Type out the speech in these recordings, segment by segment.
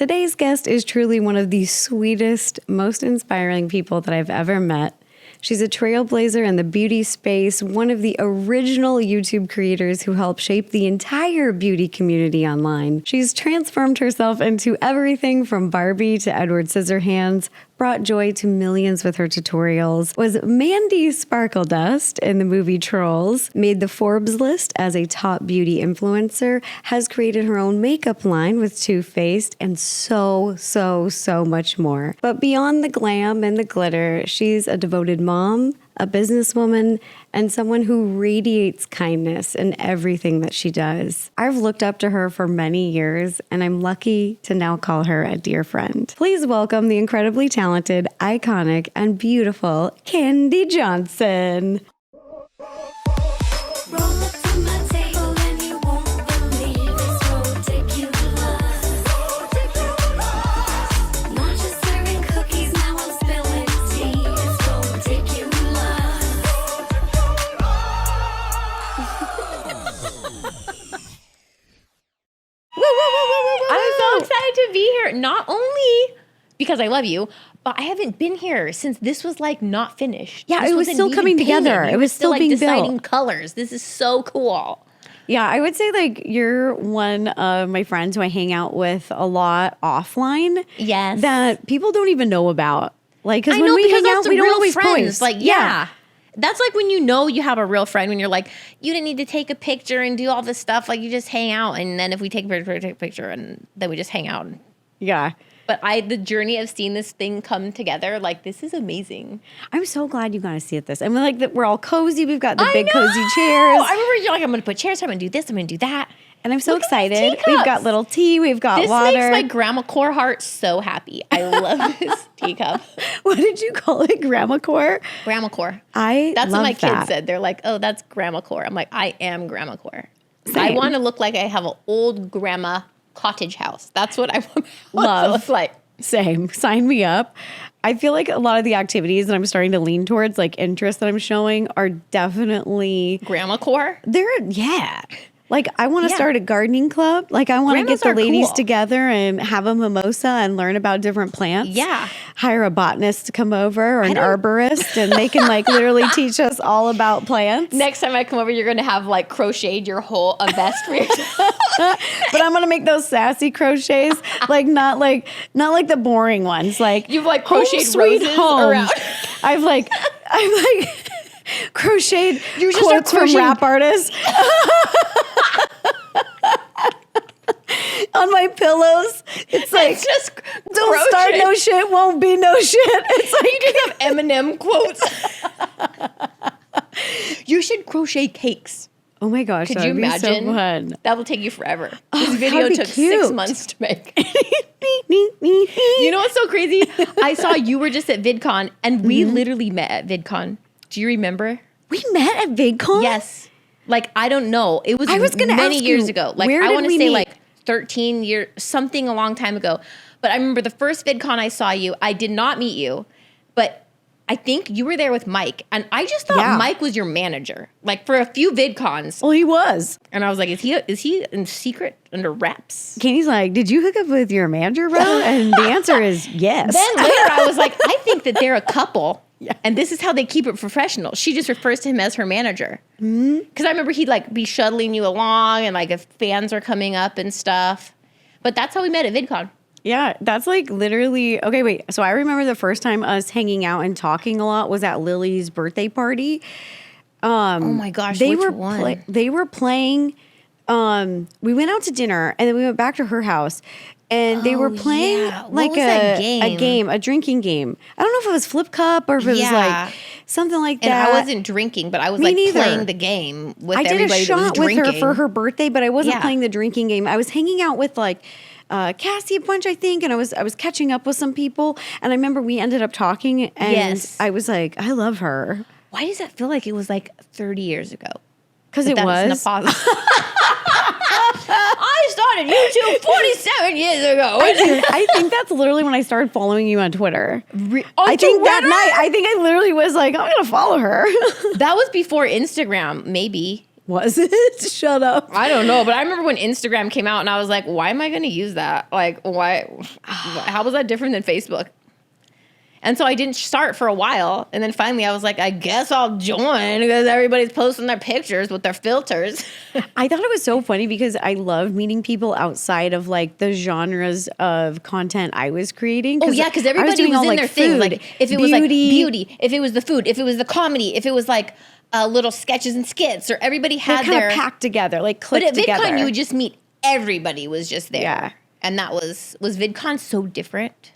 Today's guest is truly one of the sweetest, most inspiring people that I've ever met. She's a trailblazer in the beauty space, one of the original YouTube creators who helped shape the entire beauty community online. She's transformed herself into everything from Barbie to Edward Scissorhands, brought joy to millions with her tutorials, was Mandy Sparkle Dust in the movie Trolls, made the Forbes list as a top beauty influencer, has created her own makeup line with Too Faced, and so much more. But beyond the glam and the glitter, she's a devoted mom, a businesswoman, and someone who radiates kindness in everything that she does. I've looked up to her for many years, and I'm lucky to now call her a dear friend. Please welcome the incredibly talented, iconic, and beautiful Kandee Johnson. I'm so excited to be here. Not only because I love you, but I haven't been here since this was like not finished. Yeah, this it was still coming together. It was still like being deciding built. colors. This is so cool. Yeah, I would say like you're one of my friends who I hang out with a lot offline. Yes. That people don't even know about. Like, because I when know, we because hang out, that's we don't real always friends. post. Like, yeah. That's like when you have a real friend when you're like, you didn't need to take a picture and do all this stuff. Like, you just hang out. And then if we take a picture, and then we just hang out. Yeah. But the journey of seeing this thing come together, like, this is amazing. I'm so glad you got to see it this. I mean, like, that we're all cozy. We've got the big cozy chairs. I remember you're like, I'm going to put chairs here. I'm going to do this. I'm going to do that. And I'm so Look at these excited. We've got teacups. little tea. We've got This water. makes my grandma core heart so happy. I love this teacup. What did you call it? Grandma core? Grandma core. That's That's what my that. kids said. They're like, oh, that's grandma core. I'm like, I am grandma core. Same. I want to look like I have an old grandma cottage house. That's what I want Love. to look like. Same. Sign me up. I feel like a lot of the activities that I'm starting to lean towards, like interests that I'm showing, are definitely Grandma core? yeah. Like, I want to start a gardening club. Like, I want to get Grandmas the are ladies cool. together and have a mimosa and learn about different plants. Yeah. Hire a botanist to come over or an arborist, and they can like literally teach us all about plants. Next time I come over, you're going to have like crocheted your whole vest for yourself. But I'm gonna make those sassy crochets, like not like the boring ones. Like, You've like home crocheted sweet roses home. around. I've like crocheted You just quotes start from crocheting- rap artists on my pillows. It's like, It's just don't start crochet. no shit, won't be no shit. It's like, You just have Eminem quotes. You should crochet cakes. oh my gosh, Could that you would be imagine? so fun. That will take you forever. Oh, This that video would be took cute. 6 months to make. You know what's so crazy? I saw you were just at VidCon, and we literally met at VidCon. Do you remember? We met at VidCon? Yes. Like, I don't know. It was I was gonna many ask years you, ago. Like, where I did want to we say meet? like 13 years, something a long time ago. But I remember the first VidCon I saw you, I did not meet you, but I think you were there with Mike. And I just thought Mike was your manager, like for a few VidCons. Well, he was. And I was like, is he in secret under wraps? Kenny's like, did you hook up with your manager, bro? And the answer is yes. Then later I was like, I think that they're a couple. Yeah. And this is how they keep it professional. She just refers to him as her manager. Because I remember he'd like be shuttling you along and like if fans are coming up and stuff. But that's how we met at VidCon. Yeah, that's like literally, okay, wait. So I remember the first time us hanging out and talking a lot was at Lily's birthday party. Oh my gosh, They which were one? they were playing, we went out to dinner and then we went back to her house. And they were playing yeah. What like was that a drinking game. I don't know if it was Flip Cup or if it was like something like And that. I wasn't drinking, but I was Me like neither. playing the game with I did a everybody that was shot with drinking. her for her birthday, but I wasn't Yeah. playing the drinking game. I was hanging out with like Cassie a bunch, I think, and I was catching up with some people. And I remember we ended up talking, and Yes. I was like, I love her Why does that feel like it was like 30 years ago? because it was. I started YouTube 47 years ago. I think that's literally when I started following you on Twitter. On I think that Twitter? night, I think I literally was like, I'm gonna follow her. That was before Instagram, maybe. Was it? Shut up. I don't know, but I remember when Instagram came out and I was like, why am I going to use that? Like, why? How was that different than Facebook? And so I didn't start for a while. And then finally I was like, I guess I'll join because everybody's posting their pictures with their filters. I thought it was so funny because I love meeting people outside of like the genres of content I was creating. Oh yeah, because everybody was in their thing. Like if it was like beauty, if it was the food, if it was the comedy, if it was like little sketches and skits, or everybody had their their packed together, like clicked But at together. VidCon, you would just meet everybody was just there. Yeah. And that was VidCon so different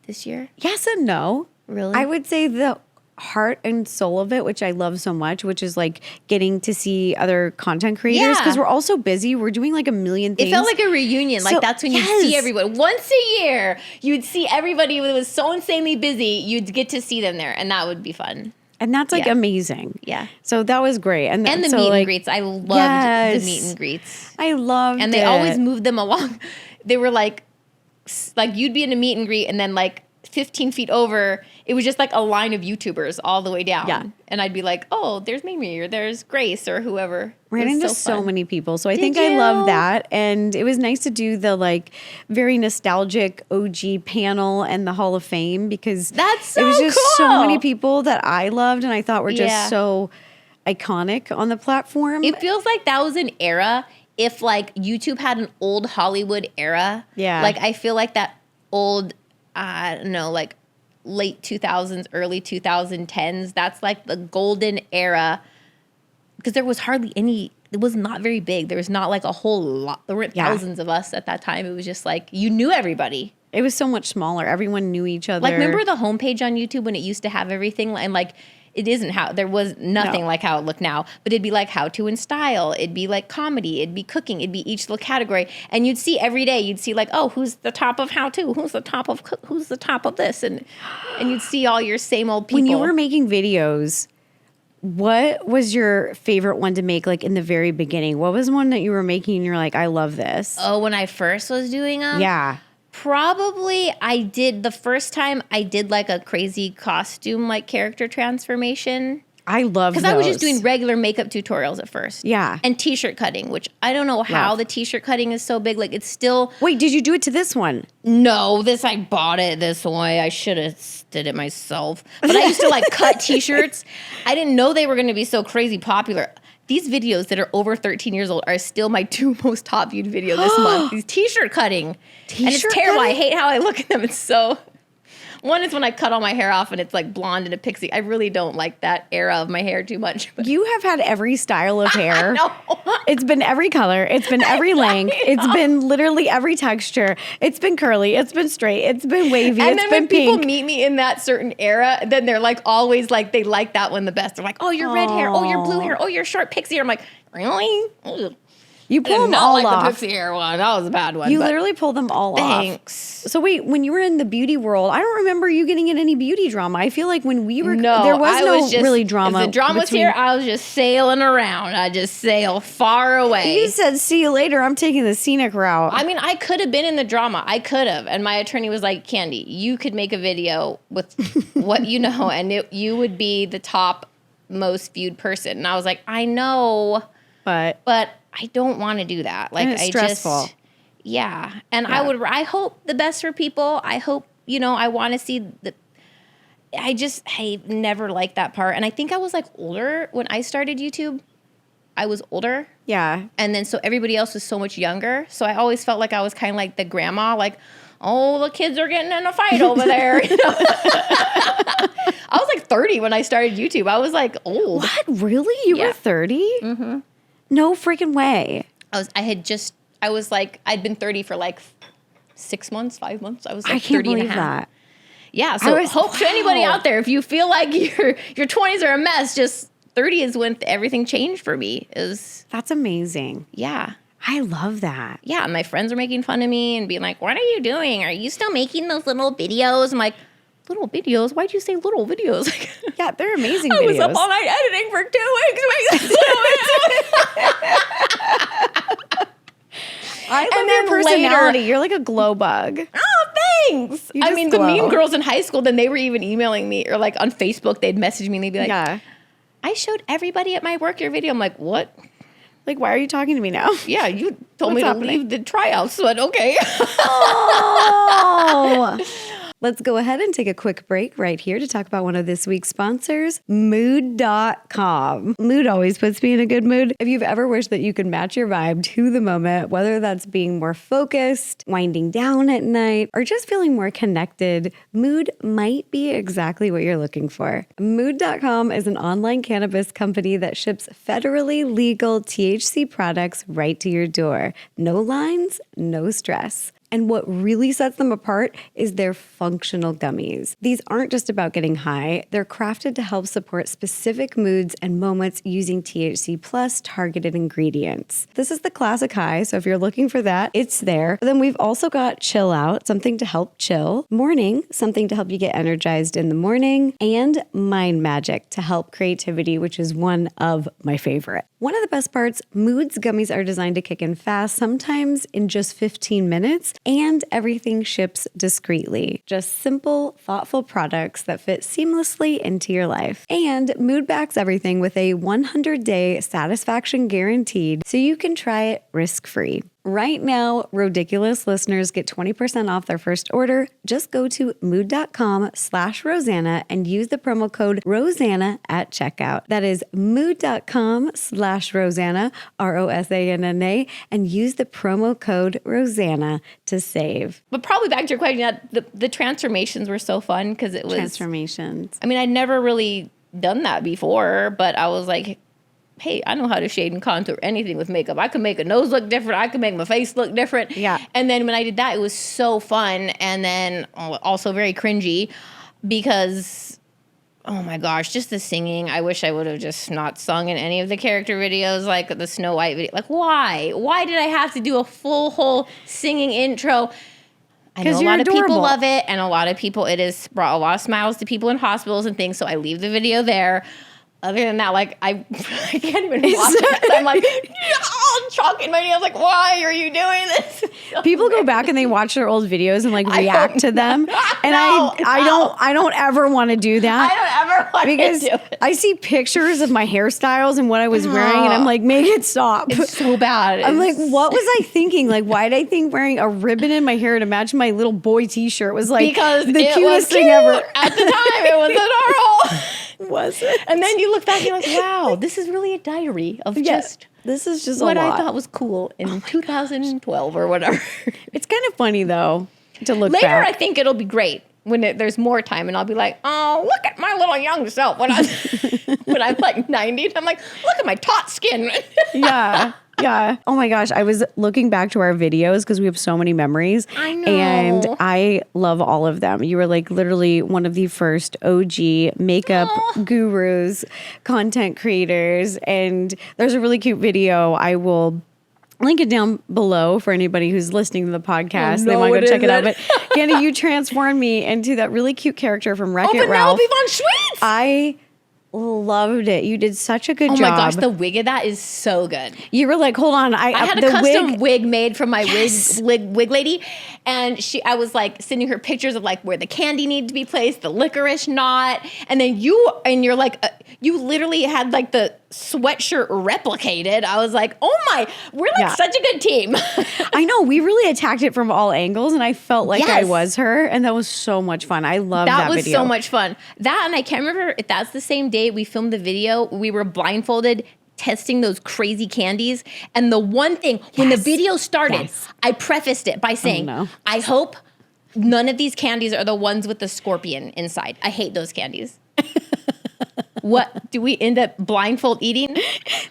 this year? Yes and no. Really? I would say the heart and soul of it, which I love so much, which is like getting to see other content creators because we're all so busy. We're doing like a million things. It felt like a reunion. Like that's when you'd see everyone. Once a year, you'd see everybody who was so insanely busy. You'd get to see them there, and that would be fun. And that's like amazing. Yeah. So that was great. And the so meet like, and greets. I loved the meet and greets. I loved And they always moved them along. They were like you'd be in a meet and greet and then like 15 feet over, it was just like a line of YouTubers all the way down. Yeah. And I'd be like, oh, there's Mimi or there's Grace or whoever. Ran into so many people. So I think I love that. And it was nice to do the like very nostalgic OG panel and the Hall of Fame because that's it was just cool. so many people that I loved and I thought were just so iconic on the platform. It feels like that was an era. If like YouTube had an old Hollywood era, like I feel like that old, I don't know, like late 2000s, early 2010s, that's like the golden era because there was hardly any, it was not very big. There was not like a whole lot. There weren't thousands of us at that time. It was just like, you knew everybody. It was so much smaller. Everyone knew each other. Like remember the homepage on YouTube when it used to have everything and like, it isn't how, there was nothing like how it looked now, but it'd be like how to in style. It'd be like comedy. It'd be cooking. It'd be each little category. And you'd see every day, you'd see like, oh, who's the top of how to? Who's the top of this? And you'd see all your same old people. When you were making videos, what was your favorite one to make like in the very beginning? What was one that you were making and you're like, I love this? Oh, when I first was doing them? Yeah. Probably I did the first time I did like a crazy costume like character transformation. I love because I was just doing regular makeup tutorials at first. Yeah. And t-shirt cutting, which I don't know how the t-shirt cutting is so big. Like it's still. Wait, did you do it to this one? No, I bought it this way. I should have did it myself. But I used to like cut t-shirts. I didn't know they were going to be so crazy popular. These videos that are over 13 years old are still my 2 most top viewed video this month. These t-shirt cutting. And it's terrible. I hate how I look at them. It's so... One is when I cut all my hair off and it's like blonde and a pixie. I really don't like that era of my hair too much. But you have had every style of hair. No. It's been every color. It's been every length. It's been literally every texture. It's been curly. It's been straight. It's been wavy. And it's then been when pink. people meet me in that certain era, then they're like always like, they like that one the best. They're like, oh, your red hair. Oh, your blue hair. Oh, your short pixie hair. I'm like, really? Ugh. You pull them all off. The pixie hair one. That was a bad one. You literally pull them all off. Thanks. So wait, when you were in the beauty world, I don't remember you getting in any beauty drama. I feel like when we were, there was no really drama. If the drama was here, I was just sailing around. I just sail far away. You said, see you later. I'm taking the scenic route. I mean, I could have been in the drama. I could have. And my attorney was like, Kandee, you could make a video with what you know, and you would be the top most viewed person. And I was like, I know, but I don't want to do that. Like, and it's stressful. And I hope the best for people. I hope, I want to see I never liked that part. And I think I was like older when I started YouTube. I was older. Yeah. And then so everybody else was so much younger. So I always felt like I was kind of like the grandma, like, oh, the kids are getting in a fight over there. I was like 30 when I started YouTube. I was like old. What? Really? You were 30? Mm-hmm. No freaking way. I'd been 30 for like 6 months, 5 months. I was like I can't 30 and a believe half. that. Yeah. So hope to anybody out there, if you feel like your 20s are a mess, just 30 is when everything changed for me. That's amazing. Yeah. I love that. Yeah. And my friends are making fun of me and being like, what are you doing? Are you still making those little videos? I'm like, little videos? Why'd you say little videos? Yeah, they're amazing videos. I was up all night editing for 2 weeks. I love your personality. You're like a glow bug. Oh, thanks. I mean, the mean girls in high school, then they were even emailing me or like on Facebook, they'd message me and they'd be like, I showed everybody at my work your video. I'm like, what? Like, why are you talking to me now? Yeah, you told me to leave the tryouts, but okay. Oh. Let's go ahead and take a quick break right here to talk about one of this week's sponsors, Mood.com. Mood always puts me in a good mood. If you've ever wished that you could match your vibe to the moment, whether that's being more focused, winding down at night, or just feeling more connected, Mood might be exactly what you're looking for. Mood.com is an online cannabis company that ships federally legal THC products right to your door. No lines, no stress. And what really sets them apart is their functional gummies. These aren't just about getting high. They're crafted to help support specific moods and moments using THC plus targeted ingredients. This is the classic high, so if you're looking for that, it's there. But then we've also got chill out, something to help chill. Morning, something to help you get energized in the morning. And mind magic to help creativity, which is one of my favorite. One of the best parts, Moods gummies are designed to kick in fast, sometimes in just 15 minutes, and everything ships discreetly. Just simple, thoughtful products that fit seamlessly into your life. And Mood backs everything with a 100-day satisfaction guaranteed, so you can try it risk-free. Right now, Rodiculous listeners get 20% off their first order. Just go to mood.com/Rosanna and use the promo code Rosanna at checkout. That is mood.com/Rosanna, ROSANNA, and use the promo code Rosanna to save. But probably back to your question, the transformations were so fun because it was... Transformations. I mean, I'd never really done that before, but I was like, hey, I know how to shade and contour anything with makeup. I can make a nose look different. I can make my face look different. Yeah. And then when I did that, it was so fun. And then also very cringy because, oh my gosh, just the singing. I wish I would have just not sung in any of the character videos, like the Snow White video. Like, why? Why did I have to do a full whole singing intro? I know a lot of people love it. And a lot of people, it has brought a lot of smiles to people in hospitals and things. So I leave the video there. Other than that, like, I can't even watch it because I'm like, all chalk in my nails. Like, why are you doing this? People go back and they watch their old videos and like react to them, and I don't ever want to do that. I don't ever want to do it. I see pictures of my hairstyles and what I was wearing, and I'm like, make it stop. It's so bad. I'm like, what was I thinking? Like, why did I think wearing a ribbon in my hair to match my little boy T-shirt was like because the cutest thing ever? At the time, it was adorable. Was it? And then you look back and you're like, wow, this is really a diary of just this is just what a lot. I thought was cool in 2012 or whatever. It's kind of funny though to look later. back. I think it'll be great when there's more time, and I'll be like, oh, look at my little young self when I'm like 90. I'm like, look at my taut skin. Yeah. Yeah. Oh my gosh. I was looking back to our videos because we have so many memories. I know. And I love all of them. You were like literally one of the first OG makeup gurus, content creators. And there's a really cute video. I will link it down below for anybody who's listening to the podcast. They want to go check it out. But Kandee, you transformed me into that really cute character from Wreck-It Ralph. Penelope Von Schweetz. I loved it. You did such a good job. Oh my gosh, the wig of that is so good. You were like, hold on. I had a custom wig made from my wig lady. And I was like sending her pictures of like where the candy needed to be placed, the licorice knot. And then you're like, you literally had like the sweatshirt replicated. I was like, oh my, we're like such a good team. I know. We really attacked it from all angles, and I felt like I was her. And that was so much fun. I love that video. That was so much fun. That, and I can't remember if that's the same day we filmed the video. We were blindfolded testing those crazy candies. And the one thing, when the video started, I prefaced it by saying, I hope none of these candies are the ones with the scorpion inside. I hate those candies. What do we end up blindfold eating?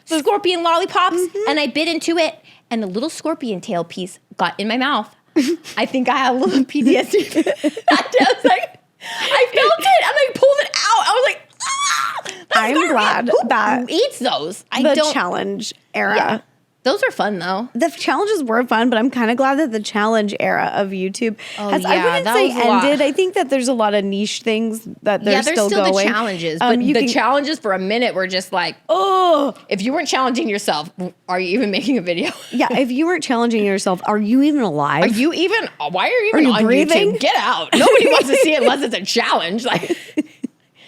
Scorpion lollipops. And I bit into it, and a little scorpion tail piece got in my mouth. I think I had a little PTSD. I was like, I felt it, and I pulled it out. I was like, I'm glad that who eats those. The challenge era. Yeah. Those are fun though. The challenges were fun, but I'm kind of glad that the challenge era of YouTube has, I wouldn't say ended. I think that there's a lot of niche things that they're still going. The challenges, but the challenges for a minute were just like, oh, if you weren't challenging yourself, are you even making a video? Yeah, if you weren't challenging yourself, are you even alive? Why are you even on breathing? YouTube? Get out. Nobody wants to see it unless it's a challenge. Like,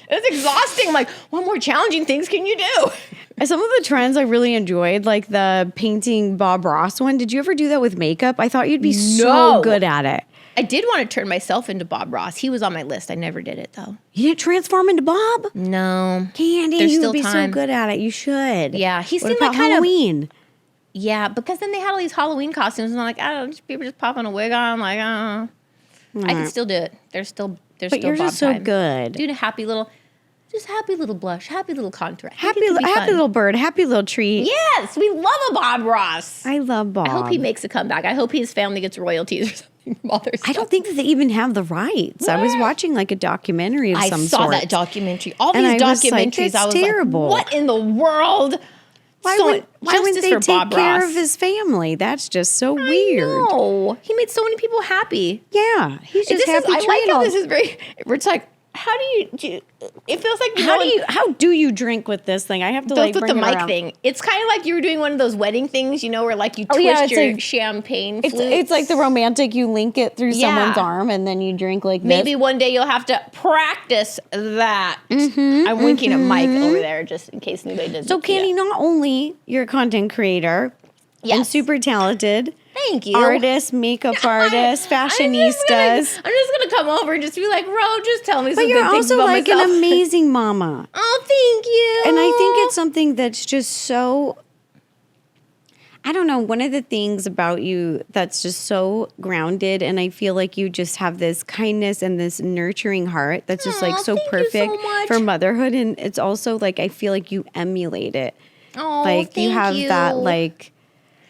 It's exhausting. I'm like, what more challenging things can you do? Some of the trends I really enjoyed, like the painting Bob Ross one. Did you ever do that with makeup? I thought you'd be so good at it. I did want to turn myself into Bob Ross. He was on my list. I never did it, though. You didn't transform into Bob? No. Kandee, There's you still would be time. so good at it. You should. Yeah, he What seemed about like kind Halloween? Yeah, because then they had all these Halloween costumes, and I'm like, I don't know, just people just popping a wig on. I'm like, I can still do it. There's still But you're Bob just so time. good. Doing a happy little blush, happy little contour. Happy little bird, happy little treat. Yes, we love a Bob Ross. I love Bob. I hope he makes a comeback. I hope his family gets royalties or something from all their stuff. I don't think that they even have the rights. I was watching like a documentary of some sort. I saw that documentary. All And these I was like, documentaries, it's I was terrible. like, what in the world? Why wouldn't they take care of his family? That's just so weird. No, he made so many people happy. Yeah, he's just happy. I like how this is very. It's like, how do you? It feels like How do you drink with this thing? I have to like with bring the it mic around. thing. It's kind of like you were doing one of those wedding things, where like you twist it's your like- champagne. It's like the romantic. You link it through someone's arm and then you drink like Maybe this. one day you'll have to practice that. I'm winking at Mike over there just in case anybody doesn't. So, Kandee, not only you're a content creator and Yes. super talented, Thank you. artist, makeup artist, fashionistas, I'm just gonna come over and just be like, Ro, just tell me but some you're good things also about like myself. an amazing mama. Oh, thank you. And I think it's something that's just so, I don't know, one of the things about you that's just so grounded, and I feel like you just have this kindness and this nurturing heart that's just like Aw, so thank you so perfect much. for motherhood. And it's also like, I feel like you emulate it. Oh, Like thank you have you. that like,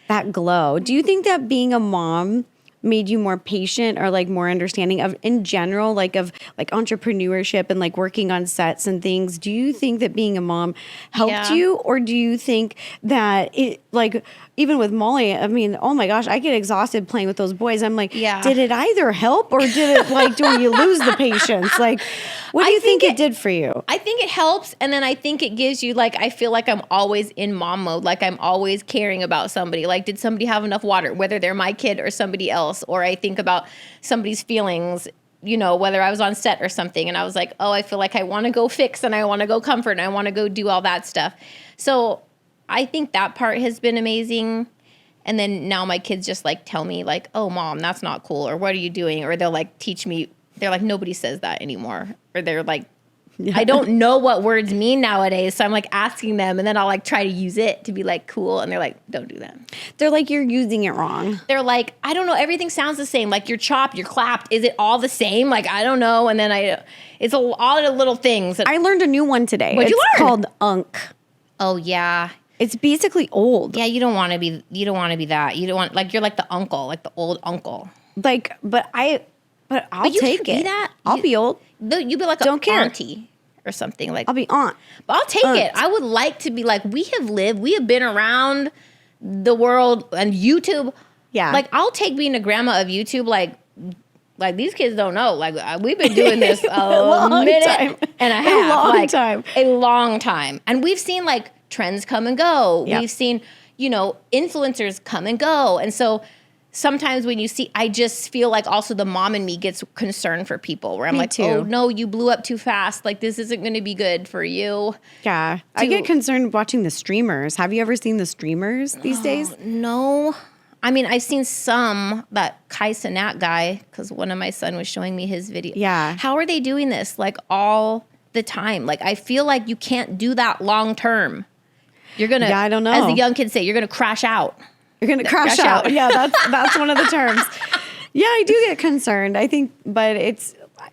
that glow. Do you think that being a mom made you more patient or like more understanding of in general, like of like entrepreneurship and like working on sets and things? Do you think that being a mom helped Yeah. you, or do you think that it like even with Molly, I mean, oh my gosh, I get exhausted playing with those boys. I'm like, Yeah. did it either help or did it like, do you lose the patience? Like, what do I you think think it did for you? I think it helps, and then I think it gives you like, I feel like I'm always in mom mode, like I'm always caring about somebody. Like, did somebody have enough water, whether they're my kid or somebody else, or I think about somebody's feelings, whether I was on set or something, and I was like, oh, I feel like I want to go fix and I want to go comfort and I want to go do all that stuff. So I think that part has been amazing. And then now my kids just like tell me like, oh, mom, that's not cool, or what are you doing? Or they'll like teach me. They're like, nobody says that anymore. Or they're like, I don't know what words mean nowadays. So I'm like asking them, and then I'll like try to use it to be like cool. And they're like, don't do that. They're like, you're using it wrong. They're like, I don't know. Everything sounds the same. Like you're chopped, you're clapped. Is it all the same? Like, I don't know. And then it's all the little things. I learned a new one today. What'd you It's learn? called unk. Oh yeah. It's basically old. Yeah, you don't want to be that. You don't want, like, you're like the uncle, like the old uncle. Like, but I'll you take can it. be that. I'll be old. You'd be like Don't an care. auntie or something. Like, I'll be aunt. but I'll take it. I would like to be like, we have been around the world and YouTube. Yeah. Like, I'll take being a grandma of YouTube. Like these kids don't know. Like, we've been doing this a minute time. and a half. A long time. A long time. And we've seen like trends come and go. Yep. We've seen, influencers come and go. And so sometimes when you see, I just feel like also the mom in me gets concerned for people where I'm Me like, too. oh no, you blew up too fast. Like, this isn't going to be good for you. Yeah. I get concerned watching the streamers. Have you ever seen the streamers these days? No. I mean, I've seen some, that Kai Cenat guy, because one of my son was showing me his video. Yeah. How are they doing this like all the time? Like, I feel like you can't do that long term. You're going to, Yeah, I don't know. as the young kids say, you're going to crash out. You're going to crash out. Yeah, that's one of the terms. Yeah, I do get concerned. I think, but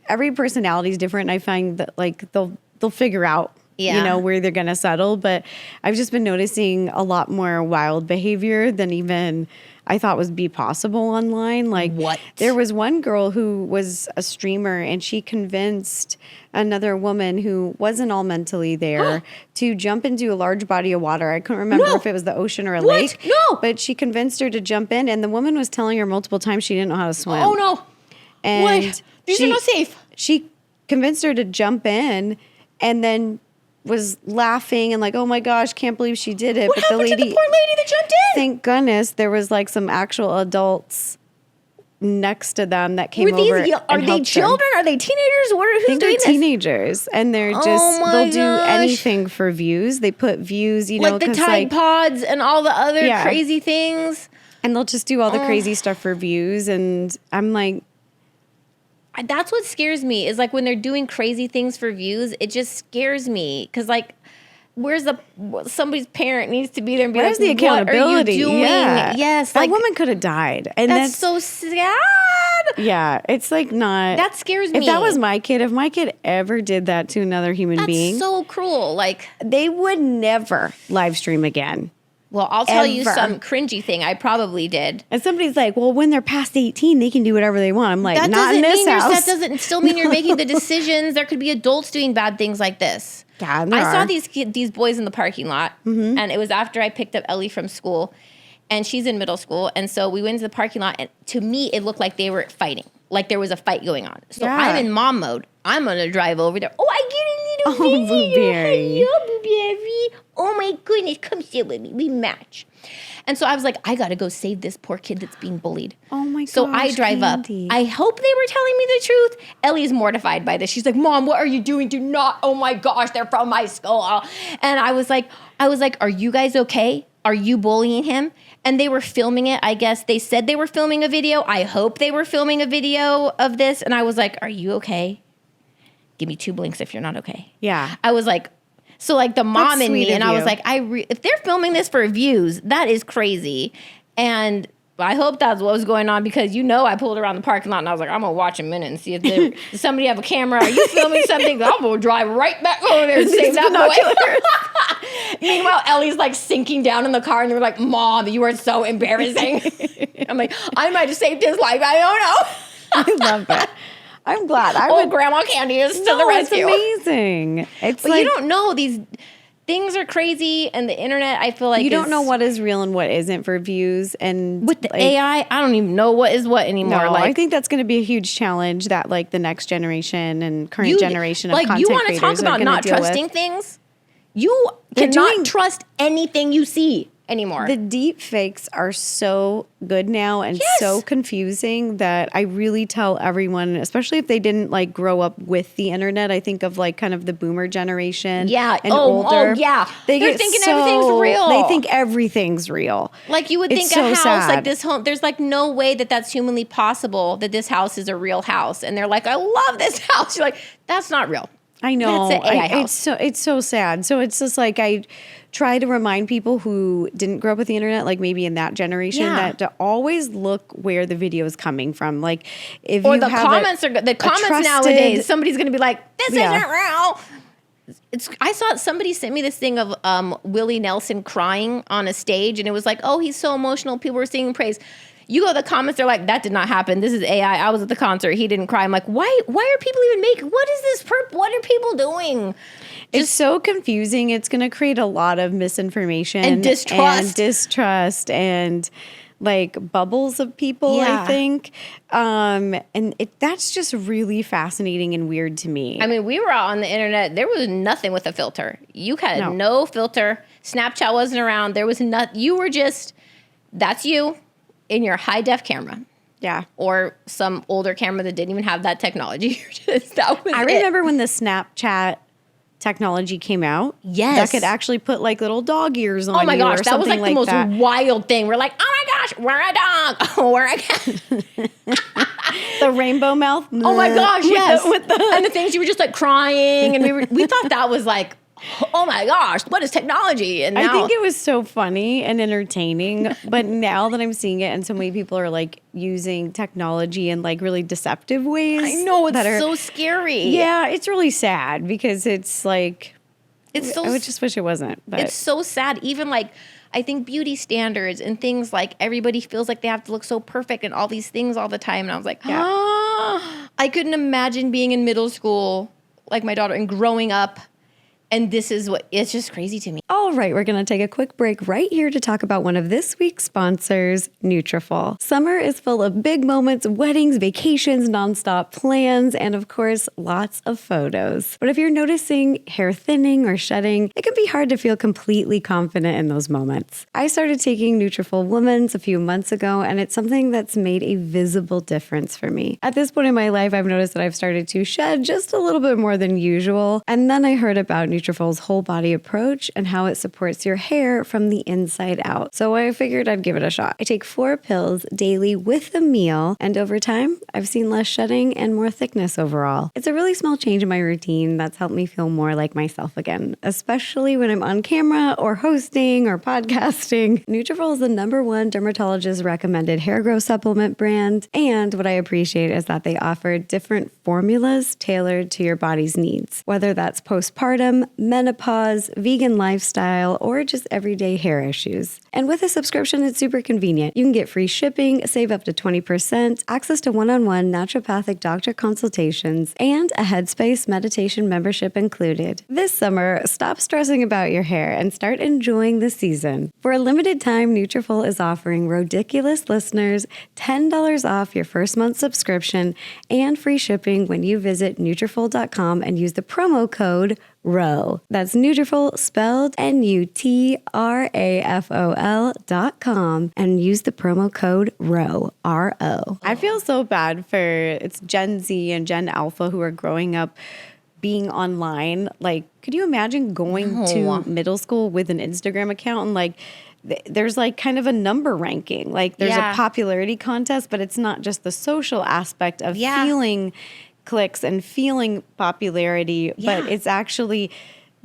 every personality is different. And I find that like they'll figure out, Yeah. where they're going to settle. But I've just been noticing a lot more wild behavior than even I thought would be possible online. Like, What? There was one girl who was a streamer and she convinced another woman who wasn't all mentally there to jump into a large body of water. I couldn't remember No. if it was the ocean or a What? lake. No. But she convinced her to jump in, and the woman was telling her multiple times she didn't know how to swim. Oh no. And What? These are not safe. She convinced her to jump in, and then was laughing and like, oh my gosh, can't believe she did it. What but the happened lady, to the poor lady that jumped in? thank goodness, there was like some actual adults next to them that came Were these, over. are they children? Are they teenagers? Who's I think doing they're this? teenagers, and they're just my they'll do gosh. anything for views. They put views, you know, Like the 'cause, Tide Pods and all the other Yeah. crazy things. and they'll just do all the crazy stuff for views. And I'm like, That's what scares me is like when they're doing crazy things for views, it just scares me. Cause like, somebody's parent needs to be there and be where's like, the accountability? What are you doing? Yeah. Yes. That Like, woman could have died. And that's so sad. yeah, it's like not. That scares me. If that was my kid, if my kid ever did that to another human That's being, so cruel. Like, they would never live stream again. well, I'll tell you Ever. some cringy thing I probably did. And somebody's like, well, when they're past 18, they can do whatever they want. I'm like, That not in doesn't this mean house. that doesn't still mean you're making the decisions. There could be adults doing bad things like this. Yeah, there I saw are. these boys in the parking lot, and it was after I picked up Ellie from school, and she's in middle school, and so we went to the parking lot, and to me, it looked like they were fighting, like there was a fight going on. So Yeah. I'm in mom mode. I'm gonna drive over there. Oh, I get a little Oh, video. Blueberry. Hello, Blueberry. Oh my goodness, come sit with me. We match. And so I was like, I gotta go save this poor kid that's being bullied. Oh my So I gosh, drive Kandee. up. I hope they were telling me the truth. Ellie is mortified by this. She's like, Mom, what are you doing? Do not. Oh my gosh, they're from my school. And I was like, are you guys okay? Are you bullying him? And they were filming it. I guess they said they were filming a video. I hope they were filming a video of this. And I was like, are you okay? Give me 2 blinks if you're not okay. Yeah. I was like, so like the mom in sweet me, of and I was you. like, if they're filming this for views, that is crazy. And I hope that's what was going on because I pulled around the parking lot and I was like, I'm gonna watch a minute and see if does somebody have a camera. Are you filming something? I'm gonna drive right back over there and save that boy. Meanwhile, Ellie's like sinking down in the car and they're like, Mom, you are so embarrassing. I'm like, I might have saved his life. I don't know. I love that. I'm glad. Grandma Kandee is to the No, it's rescue. amazing. It's But like you don't know, these things are crazy, and the internet, I feel like you don't is- know what is real and what isn't for views. And with the like, AI, I don't even know what is what anymore. No, like, I think that's going to be a huge challenge that like the next generation and current generation of like content you want to creators talk are about gonna not deal with. trusting things. You They're cannot doing- trust anything you see anymore. The deep fakes are so good now and Yes. so confusing that I really tell everyone, especially if they didn't like grow up with the internet. I think of like kind of the boomer generation, Yeah. and Oh, older. yeah. They're get thinking everything's real. They think everything's real. Like you would It's think so a house sad. like this home, there's like no way that that's humanly possible that this house is a real house. And they're like, I love this house. You're like, that's not real. I know. That's an AI house. It's so sad. So it's just like I try to remind people who didn't grow up with the internet, like maybe in that generation, Yeah. that to always look where the video is coming from. Like if Or you the have comments are good. The comments trusted- nowadays, somebody's going to be like, this Yeah. isn't real. I saw somebody sent me this thing of Willie Nelson crying on a stage, and it was like, oh, he's so emotional. People were singing praise. You go to the comments, they're like, that did not happen. This is AI. I was at the concert. He didn't cry. I'm like, why are people even making, what is this what are people doing? It's so confusing. It's going to create a lot of misinformation And distrust and like bubbles of people, Yeah. I think. And that's just really fascinating and weird to me. I mean, we were out on the internet. There was nothing with a filter. You had No. no filter. Snapchat wasn't around. There was not, you were just, that's you in your high def camera. yeah. Or some older camera that didn't even have that technology. That was I it. remember when the Snapchat technology came out. Yes. That could actually put like little dog ears on Oh my you gosh, or that was something like the most that. wild thing. We're like, oh my gosh, we're a dog. Oh, we're a cat. The rainbow mouth. Oh my gosh, yes. With the And the things you were just like crying, and we thought that was like, oh my gosh, what is technology? And now, I think it was so funny and entertaining, but now that I'm seeing it and so many people are like using technology in like really deceptive ways. I know it's that are- so scary. Yeah, it's really sad because it's like it's so I would just wish it wasn't. But It's so sad. Even like, I think beauty standards and things like everybody feels like they have to look so perfect and all these things all the time. And I was like, I couldn't imagine being in middle school like my daughter and growing up And this is what, it's just crazy to me. All right, we're going to take a quick break right here to talk about one of this week's sponsors, Nutrafol. Summer is full of big moments, weddings, vacations, nonstop plans, and of course, lots of photos. But if you're noticing hair thinning or shedding, it can be hard to feel completely confident in those moments. I started taking Nutrafol Women's a few months ago, and it's something that's made a visible difference for me. At this point in my life, I've noticed that I've started to shed just a little bit more than usual. And then I heard about Nutrafol's whole body approach and how it supports your hair from the inside out. So I figured I'd give it a shot. I take 4 pills daily with a meal, and over time, I've seen less shedding and more thickness overall. It's a really small change in my routine that's helped me feel more like myself again, especially when I'm on camera or hosting or podcasting. Nutrafol is the #1 dermatologist recommended hair growth supplement brand, and what I appreciate is that they offer different formulas tailored to your body's needs, whether that's postpartum, menopause, vegan lifestyle, or just everyday hair issues. And with a subscription, it's super convenient. You can get free shipping, save up to 20%, access to one-on-one naturopathic doctor consultations, and a Headspace meditation membership included. This summer, stop stressing about your hair and start enjoying the season. For a limited time, Nutrafol is offering Rodiculous listeners $10 off your first month subscription and free shipping when you visit Nutrafol.com and use the promo code ROW. That's Nutrafol spelled Nutrafol.com and use the promo code ROW, R-O. I feel so bad for it's Gen Z and Gen Alpha who are growing up being online. Like, could you imagine going to middle school with an Instagram account and like there's like kind of a number ranking. Like there's a popularity contest, but it's not just the social aspect of feeling clicks and feeling popularity, but it's actually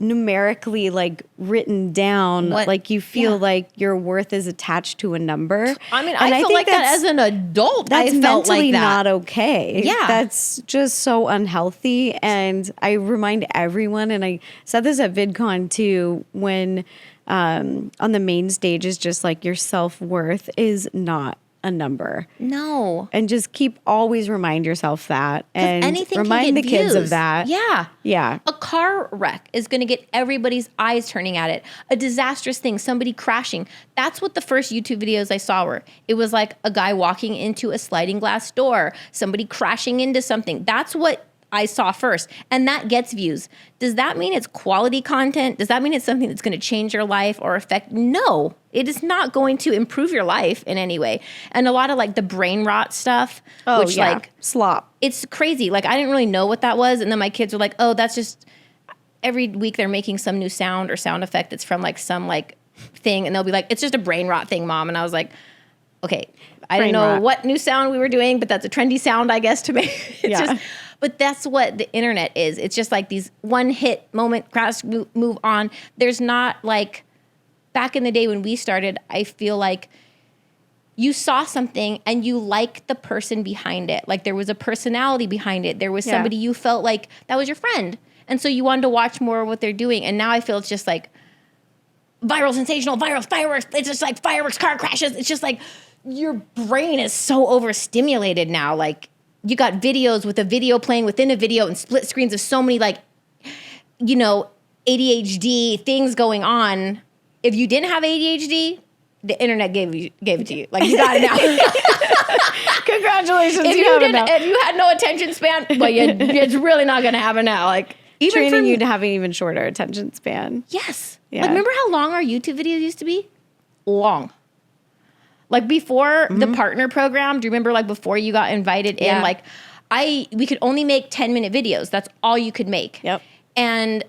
numerically like written down. Like you feel like your worth is attached to a number. I mean, I felt like that as an adult. That's I felt mentally like that. not okay. Yeah. That's just so unhealthy. And I remind everyone, and I said this at VidCon too, when on the main stage is just like your self-worth is not a number. No. And just always remind yourself that. And anything remind the kids of that. Yeah. Yeah. A car wreck is going to get everybody's eyes turning at it. A disastrous thing, somebody crashing. That's what the first YouTube videos I saw were. It was like a guy walking into a sliding glass door, somebody crashing into something. That's what I saw first. And that gets views. Does that mean it's quality content? Does that mean it's something that's going to change your life or affect? No, it is not going to improve your life in any way. And a lot of like the brain rot stuff, which like slop. It's crazy. Like I didn't really know what that was. And then my kids were like, oh, that's just every week they're making some new sound or sound effect that's from like some like thing. And they'll be like, it's just a brain rot thing, Mom. And I was like, okay, I didn't know what new sound we were doing, but that's a trendy sound, I guess, to make. It's just, but that's what the internet is. It's just like these one hit moment, crash, move on. There's not like back in the day when we started, I feel like you saw something and you liked the person behind it. Like there was a personality behind it. There was somebody you felt like that was your friend. And so you wanted to watch more of what they're doing. And now I feel it's just like viral, sensational, viral, fireworks. It's just like fireworks, car crashes. It's just like your brain is so overstimulated now. Like you got videos with a video playing within a video and split screens of so many like, you know, ADHD things going on. If you didn't have ADHD, the internet gave it to you. Like you got it now. Congratulations, if you had no attention span, well, it's really not going to happen now. Like even training you to have an even shorter attention span. Yes. Yeah. Like remember how long our YouTube videos used to be? Long. Like before the partner program, do you remember like before you got invited in? Like we could only make 10-minute videos. That's all you could make. Yep. And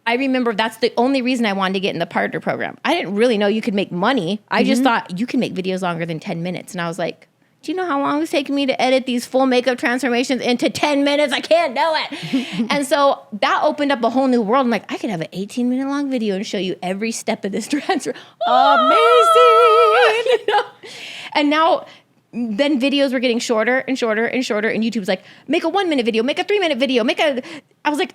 I remember that's the only reason I wanted to get in the partner program. I didn't really know you could make money. I just thought you can make videos longer than 10 minutes. And I was like, do you know how long it's taken me to edit these full makeup transformations into 10 minutes? I can't do it. And so that opened up a whole new world. I'm like, I could have an 18-minute long video and show you every step of this transfer. Amazing. You know? And now then videos were getting shorter and shorter and shorter. And YouTube's like, make a 1-minute video, make a 3-minute video, I was like,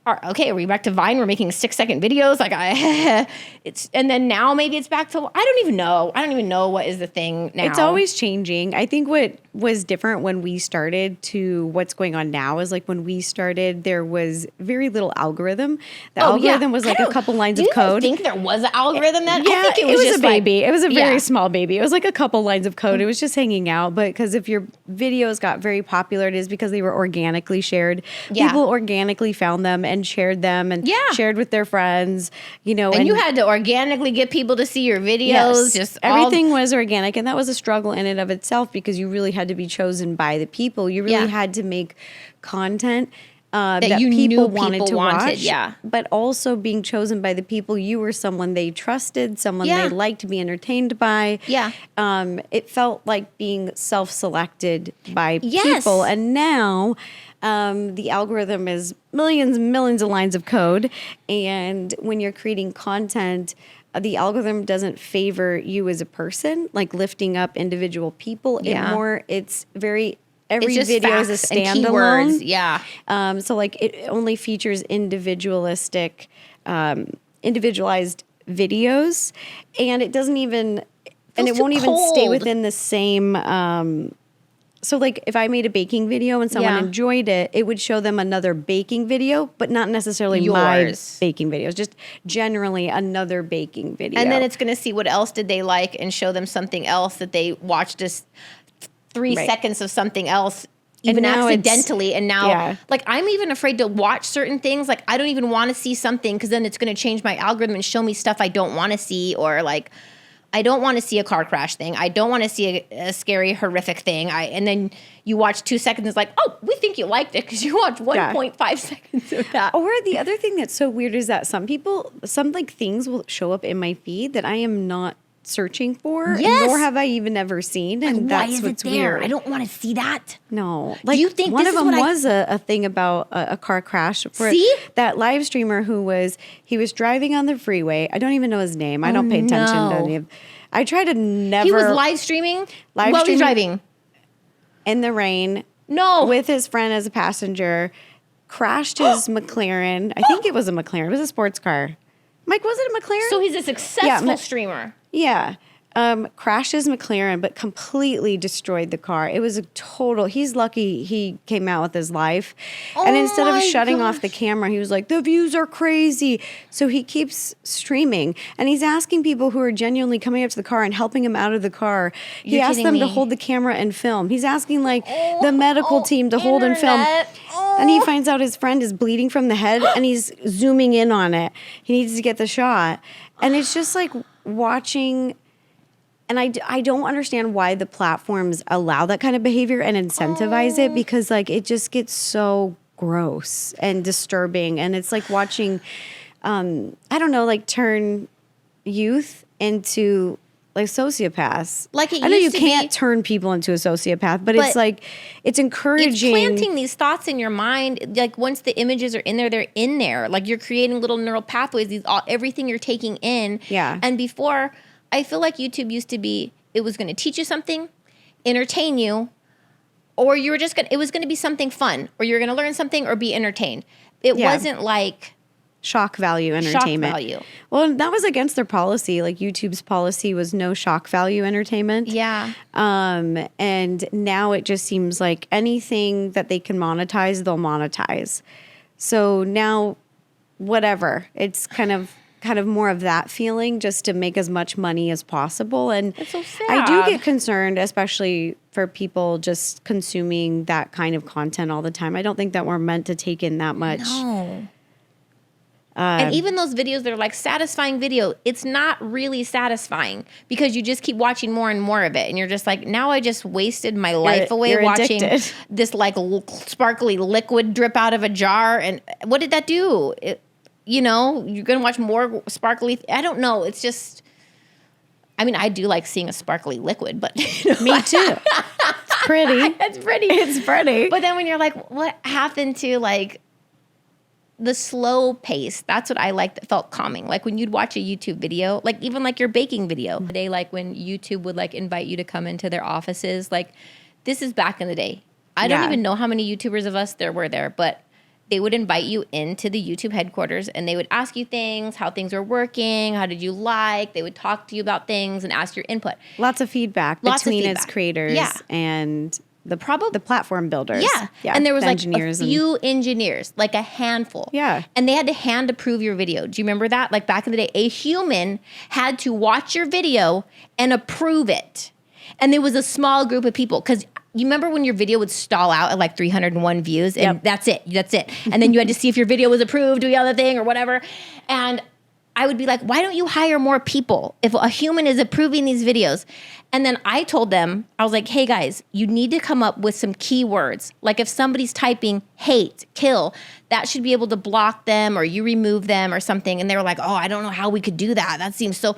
okay, are we back to Vine? We're making 6-second videos. Like and then now maybe it's back to, I don't even know. I don't even know what is the thing now. It's always changing. I think what was different when we started to what's going on now is like when we started, there was very little algorithm. The algorithm was like a couple lines of code. Do you think there was an algorithm then? Yeah, I think it was just a baby. It was a very Yeah. small baby. It was like a couple lines of code. It was just hanging out. But because if your videos got very popular, it is because they were organically shared. Yeah. People organically found them and shared them and shared with their friends, you know. And you had to organically get people to see your videos. Yes, Just everything was organic, and that was a struggle in and of itself because you really had to be chosen by the people. You really had to make content that you people knew wanted people to wanted, watch. yeah. But also being chosen by the people, you were someone they trusted, someone they liked to be entertained by. Yeah. It felt like being self-selected by Yes. people, and now. The algorithm is millions and millions of lines of code. And when you're creating content, the algorithm doesn't favor you as a person, like lifting up individual people. It's very, every just video is a facts and standalone. keywords, yeah. So like it only features individualized videos, and it doesn't even, and it too won't even stay cold. within the same, so like if I made a baking video and someone enjoyed it, it would show them another baking video, but not necessarily my Yours. baking videos, just generally another baking video. And then it's going to see what else did they like and show them something else that they watched just 3 seconds of something else, even now it's- accidentally. And now, like, I'm even afraid to watch certain things. Like, I don't even want to see something because then it's going to change my algorithm and show me stuff I don't want to see, or like, I don't want to see a car crash thing. I don't want to see a scary, horrific thing. And then you watch 2 seconds, it's like, oh, we think you liked it because you watched 1.5 seconds of that. Or the other thing that's so weird is that some like things will show up in my feed that I am not searching for, nor have I even ever seen, and that's what's weird. I don't want to see that. No, like you think one this of is them what was a thing about a car crash. See? That live streamer who was driving on the freeway. I don't even know his name. I don't pay attention to any of. I try to never. He was live streaming while he's driving in the rain. No, with his friend as a passenger, crashed his McLaren. I think it was a McLaren. It was a sports car. Mike, was it a McLaren? So he's a successful streamer. Yeah. Crashed his McLaren, but completely destroyed the car. It was a total, he's lucky he came out with his life. And instead of shutting off the camera, he was like, the views are crazy. So he keeps streaming, and he's asking people who are genuinely coming up to the car and helping him out of the car. He asked them to hold the camera and film. He's asking like the medical team to hold and film. And he finds out his friend is bleeding from the head, and he's zooming in on it. He needs to get the shot. And it's just like watching. And I don't understand why the platforms allow that kind of behavior and incentivize it, because like it just gets so gross and disturbing. And it's like watching, I don't know, like turn youth into like sociopaths. Like it I know you used to can't be- turn people into a sociopath, but it's like, it's encouraging. It's planting these thoughts in your mind. Like once the images are in there, they're in there. Like you're creating little neural pathways. Everything you're taking in. Yeah. And before, I feel like YouTube used to be, it was going to teach you something, entertain you, or you were just going to, it was going to be something fun, or you're going to learn something or be entertained. It wasn't like shock value entertainment. shock value. Well, that was against their policy. Like YouTube's policy was no shock value entertainment. Yeah. And now it just seems like anything that they can monetize, they'll monetize. So now, whatever, it's kind of more of that feeling, just to make as much money as possible. And That's so sad. I do get concerned, especially for people just consuming that kind of content all the time. I don't think that we're meant to take in that much. No. And even those videos that are like satisfying video, it's not really satisfying because you just keep watching more and more of it. And you're just like, now I just wasted my life away you're watching addicted. this like sparkly liquid drip out of a jar. And what did that do? You're going to watch more sparkly. I don't know. It's just, I mean, I do like seeing a sparkly liquid, but. Me too. It's pretty. It's pretty. It's pretty. But then when you're like, what happened to like the slow pace? That's what I like, that felt calming. Like when you'd watch a YouTube video, like even like your baking video. Today, like when YouTube would like invite you to come into their offices, like this is back in the day. I don't even know how many YouTubers of us there were there, but they would invite you into the YouTube headquarters and they would ask you things, how things were working, how did you like, they would talk to you about things and ask your input. Lots of feedback between its creators and the platform builders. Yeah. And there was like a and few engineers, like a handful. Yeah. And they had to hand approve your video. Do you remember that? Like back in the day, a human had to watch your video and approve it. And there was a small group of people because you remember when your video would stall out at like 301 views and that's it. And then you had to see if your video was approved, do the other thing or whatever. And I would be like, why don't you hire more people if a human is approving these videos? And then I told them, I was like, hey guys, you need to come up with some keywords. Like if somebody's typing hate, kill, that should be able to block them or you remove them or something. And they were like, oh, I don't know how we could do that. That seems so...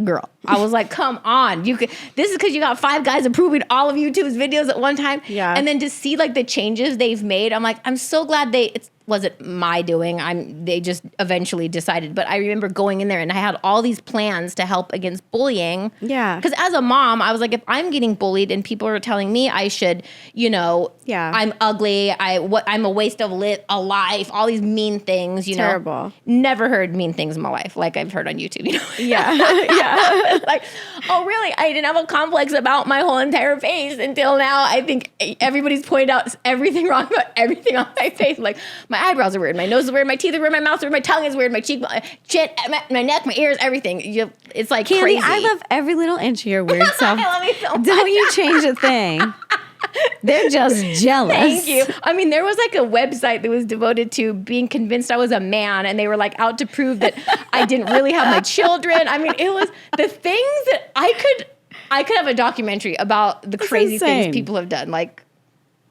Girl, I was like, come on. This is because you got 5 guys approving all of YouTube's videos at one time. Yeah. And then to see like the changes they've made, I'm like, I'm so glad it wasn't my doing. They just eventually decided. But I remember going in there and I had all these plans to help against bullying. Yeah. Because as a mom, I was like, if I'm getting bullied and people are telling me I should, I'm ugly, I'm a waste of a life, all these mean things, Terrible. Never heard mean things in my life like I've heard on YouTube, Yeah. like, oh, really? I didn't have a complex about my whole entire face until now. I think everybody's pointed out everything wrong about everything on my face. Like, my eyebrows are weird, my nose is weird, my teeth are weird, my mouth is weird, my tongue is weird, my cheek, chin, my neck, my ears, everything. It's like Kandee, crazy. I love every little inch of your weird self. I love you so much. Don't you change a thing. They're just jealous. Thank you. I mean, there was like a website that was devoted to being convinced I was a man, and they were like out to prove that I didn't really have my children. I mean, it was the things that I could have a documentary about the crazy things people have done. Like,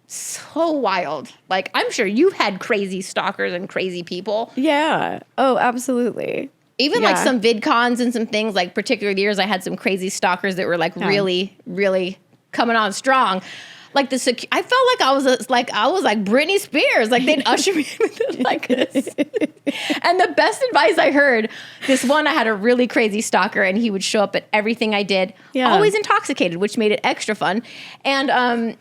so wild. Like, I'm sure you've had crazy stalkers and crazy people. Yeah. Oh, absolutely. Even like some VidCons and some things, like particular years, I had some crazy stalkers that were like really, really coming on strong. Like I felt like I was like Britney Spears. Like they'd usher me in like this. And the best advice I heard, this one, I had a really crazy stalker, and he would show up at everything I did, always intoxicated, which made it extra fun. And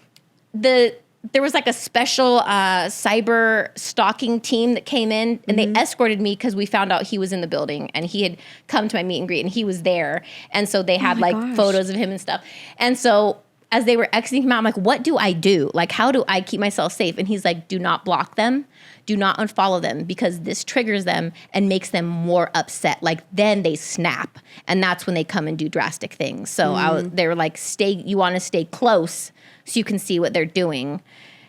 there was like a special cyber stalking team that came in, and they escorted me because we found out he was in the building and he had come to my meet and greet and he was there. And so they had photos of him and stuff. And so as they were exiting him out, I'm like, what do I do? Like, how do I keep myself safe? And he's like, do not block them. Do not unfollow them, because this triggers them and makes them more upset. Like, then they snap. And that's when they come and do drastic things. So they were like, you want to stay close so you can see what they're doing.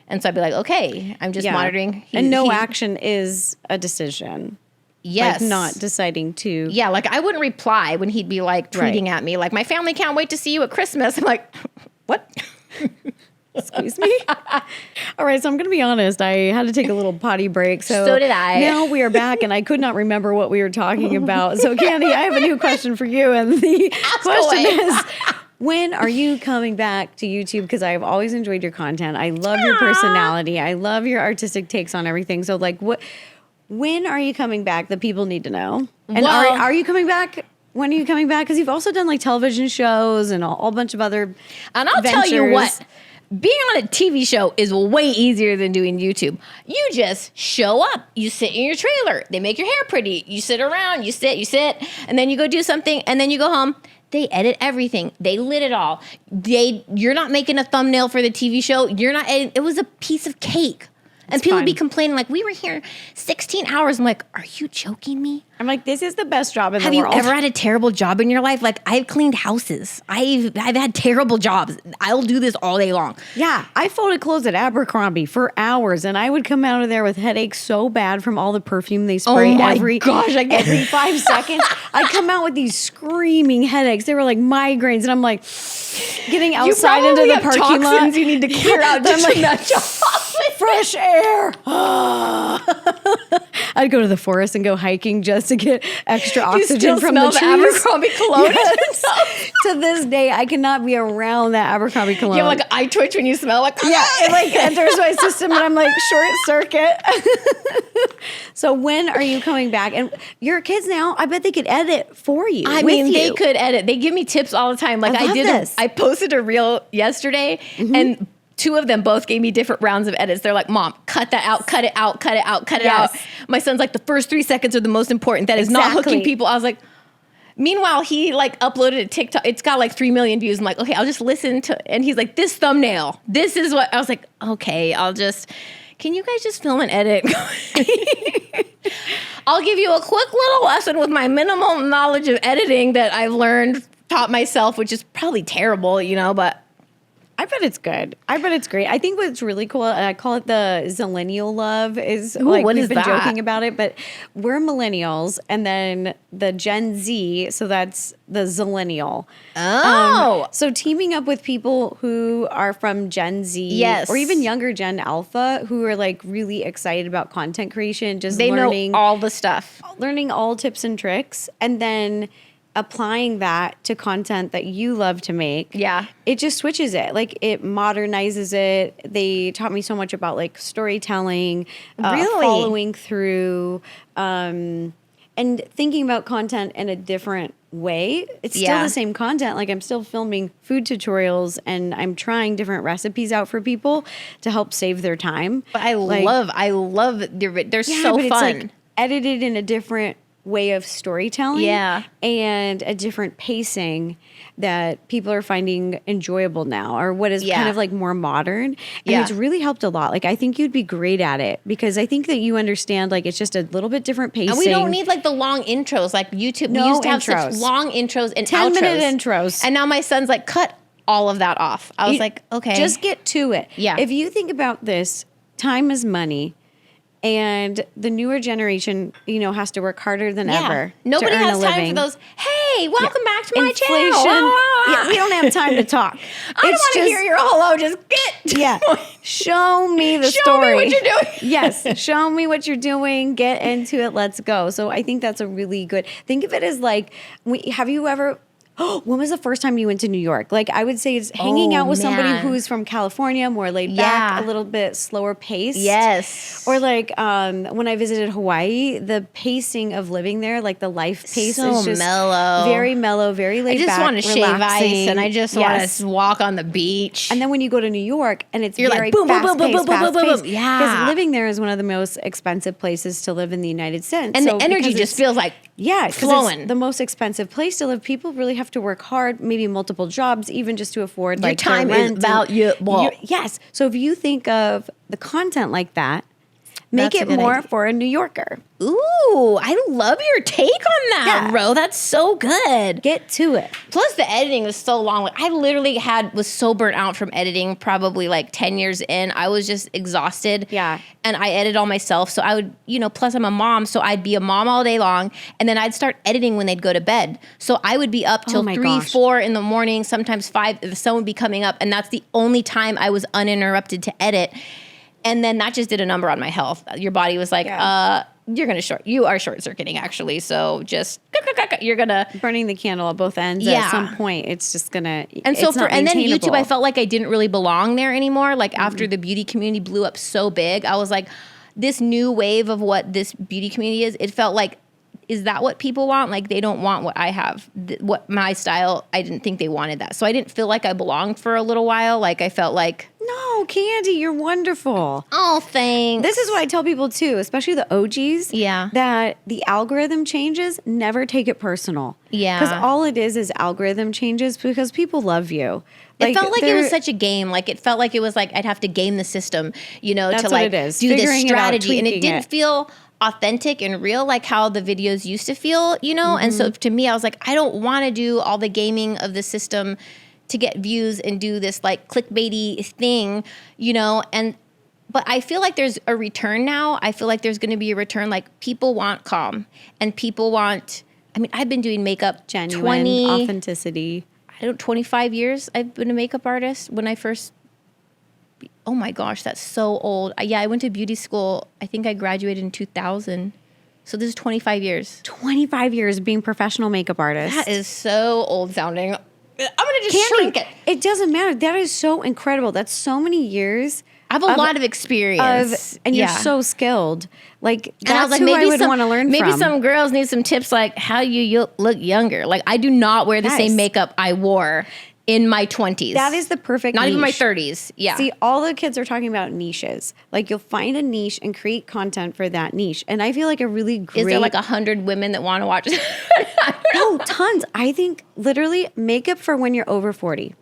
And so I'd be like, okay, I'm just monitoring. And no action is a decision. Yes. Like not deciding to. Yeah, like I wouldn't reply when he'd be like tweeting at me, like, my family can't wait to see you at Christmas. I'm like, what? Excuse me? All right, so I'm going to be honest. I had to take a little potty break. So did I. Now we are back, and I could not remember what we were talking about. So, Kandee, I have a new question for you. And the question is, when are you coming back to YouTube? Because I've always enjoyed your content. I love your personality. I love your artistic takes on everything. So, like, when are you coming back? The people need to know. And are you coming back? When are you coming back? Because you've also done like television shows and a whole bunch of other And I'll ventures. tell you what, being on a TV show is way easier than doing YouTube. You just show up. You sit in your trailer. They make your hair pretty. You sit around. You sit. And then you go do something. And then you go home. They edit everything. They lit it all. You're not making a thumbnail for the TV show. You're not. It was a piece of cake. And people would be complaining, like, we were here 16 hours. I'm like, are you joking me? I'm like, this is the best job in the world. Have you ever had a terrible job in your life? Like, I've cleaned houses. I've had terrible jobs. I'll do this all day long. Yeah, I folded clothes at Abercrombie for hours, and I would come out of there with headaches so bad from all the perfume they spray every 5 seconds. I'd come out with these screaming headaches. They were like migraines, and I'm like getting outside into the parking lot. You need to clear out just from that job. Fresh air. I'd go to the forest and go hiking just to get extra oxygen from the trees. Abercrombie cologne? Yes. To this day, I cannot be around that Abercrombie cologne. You have like eye twitch when you smell like. Yeah, it like enters my system, and I'm like short circuit. So when are you coming back? And your kids now, I bet they could edit for you. I mean, they could edit. They give me tips all the time. Like I did. I posted a reel yesterday, and two of them both gave me different rounds of edits. They're like, Mom, cut that out, cut it out, cut it out, cut it out. My son's like, the first 3 seconds are the most important. That is not hooking people. I was like, meanwhile, he like uploaded a TikTok. It's got like 3 million views. I'm like, okay, I'll just listen to, and he's like, this thumbnail, this is what, I was like, okay, can you guys just film and edit? I'll give you a quick little lesson with my minimal knowledge of editing that I've learned, taught myself, which is probably terrible, but I bet it's good. I bet it's great. I think what's really cool, and I call it the Zillennial love, is like we've been joking about it, but we're millennials, and then the Gen Z, so that's the Zillennial. Oh. So teaming up with people who are from Gen Z, yes, or even younger Gen Alpha, who are like really excited about content creation, just they learning know all the stuff, learning all tips and tricks, and then applying that to content that you love to make. Yeah. It just switches it. Like it modernizes it. They taught me so much about like storytelling, following through, and thinking about content in a different way. It's still the same content. Like I'm still filming food tutorials and I'm trying different recipes out for people to help save their time. But I love they're so but fun. It's like edited in a different way of storytelling, and a different pacing that people are finding enjoyable now, or what is kind of like more modern, and it's really helped a lot. Like I think you'd be great at it because I think that you understand like it's just a little bit different pacing, and we don't need like the long intros like YouTube. We used to have such long intros and 10-minute intros, and now my son's like, cut all of that off. I was like, okay, just get to it. Yeah, if you think about this, time is money. And the newer generation, has to work harder than ever. Nobody to earn has a time living. for those. Hey, welcome back to my Inflation. channel. Yeah, we don't have time to talk. I don't want to hear your hello. Just get. Show me the story. Show me what you're doing. Yes, show me what you're doing. Get into it. Let's go. So I think that's a really good. Think of it as like, have you ever? When was the first time you went to New York? Like I would say it's hanging out with somebody who's from California, more laid back, a little bit slower paced. Yes. Or like when I visited Hawaii, the pacing of living there, like the life pace is just mellow. Very mellow, very laid back. I just want to shave ice and I just want to walk on the beach. And then when you go to New York and it's You're very like boom, boom, fast boom, boom, paced, boom, boom, boom, fast boom. paced. Yeah. Because living there is one of the most expensive places to live in the United States. And the energy just feels like flowing. It's the most expensive place to live. People really have to work hard, maybe multiple jobs, even just to afford your like time their rent is valuable. Yes. So if you think of the content like that, make it more for a New Yorker. Ooh, I love your take on that, Ro. That's so good. Get to it. Plus, the editing is so long. Like, I literally was so burnt out from editing probably like 10 years in. I was just exhausted. Yeah. And I edit all myself. So I would, plus I'm a mom. So I'd be a mom all day long. And then I'd start editing when they'd go to bed. So I would be up till 3, 4 in the morning, sometimes 5. The sun would be coming up. And that's the only time I was uninterrupted to edit. And then that just did a number on my health. Your body was like, you are short circuiting actually. So just, you're going to. Burning the candle at both ends at some point. It's just going to, and so and then YouTube, I felt like I didn't really belong there anymore. Like after the beauty community blew up so big, I was like, this new wave of what this beauty community is, it felt like, is that what people want? Like they don't want what I have, what my style. I didn't think they wanted that. So I didn't feel like I belonged for a little while. Like I felt like, no, Kandee, you're wonderful. Oh, thanks. This is what I tell people too, especially the OGs. Yeah. That the algorithm changes, never take it personal. Yeah. Because all it is algorithm changes because people love you. Like, it felt like it was such a game. Like it felt like it was like I'd have to game the system, to like do this strategy. And it didn't feel authentic and real like how the videos used to feel, And so to me, I was like, I don't want to do all the gaming of the system to get views and do this like clickbaity thing, but I feel like there's a return now. I feel like there's going to be a return. Like people want calm and people want, I've been doing makeup genuine authenticity. 25 years I've been a makeup artist. When I first, oh my gosh, that's so old. I went to beauty school. I think I graduated in 2000. So this is 25 years. 25 years being professional makeup artist. That is so old sounding. I'm going to just shrink it. It doesn't matter. That is so incredible. That's so many years. I have a lot of experience. And you're so skilled. Like, that's I was like, who I would want to learn from. Maybe some girls need some tips like how you look younger. Like, I do not wear the same makeup I wore in my 20s. That is the perfect Not niche. even my 30s. Yeah. See, all the kids are talking about niches. Like you'll find a niche and create content for that niche. And I feel like a really great... Is there like 100 women that want to watch it? No, tons. I think literally makeup for when you're over 40.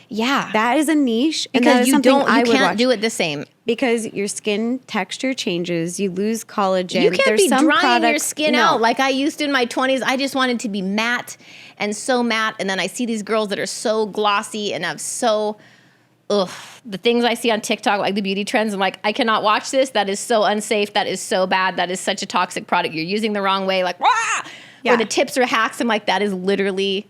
Yeah. That is a niche. And that because is you something don't, I you would can't watch. do it the same. Because your skin texture changes. You lose collagen. You can't There's be some drying your products- skin no. out like I used to in my 20s. I just wanted to be matte and so matte. And then I see these girls that are so glossy and have so, the things I see on TikTok, like the beauty trends, I'm like, I cannot watch this. That is so unsafe. That is so bad. That is such a toxic product. You're using the wrong way. Like, wah! Yeah. Or the tips or hacks. I'm like, that is literally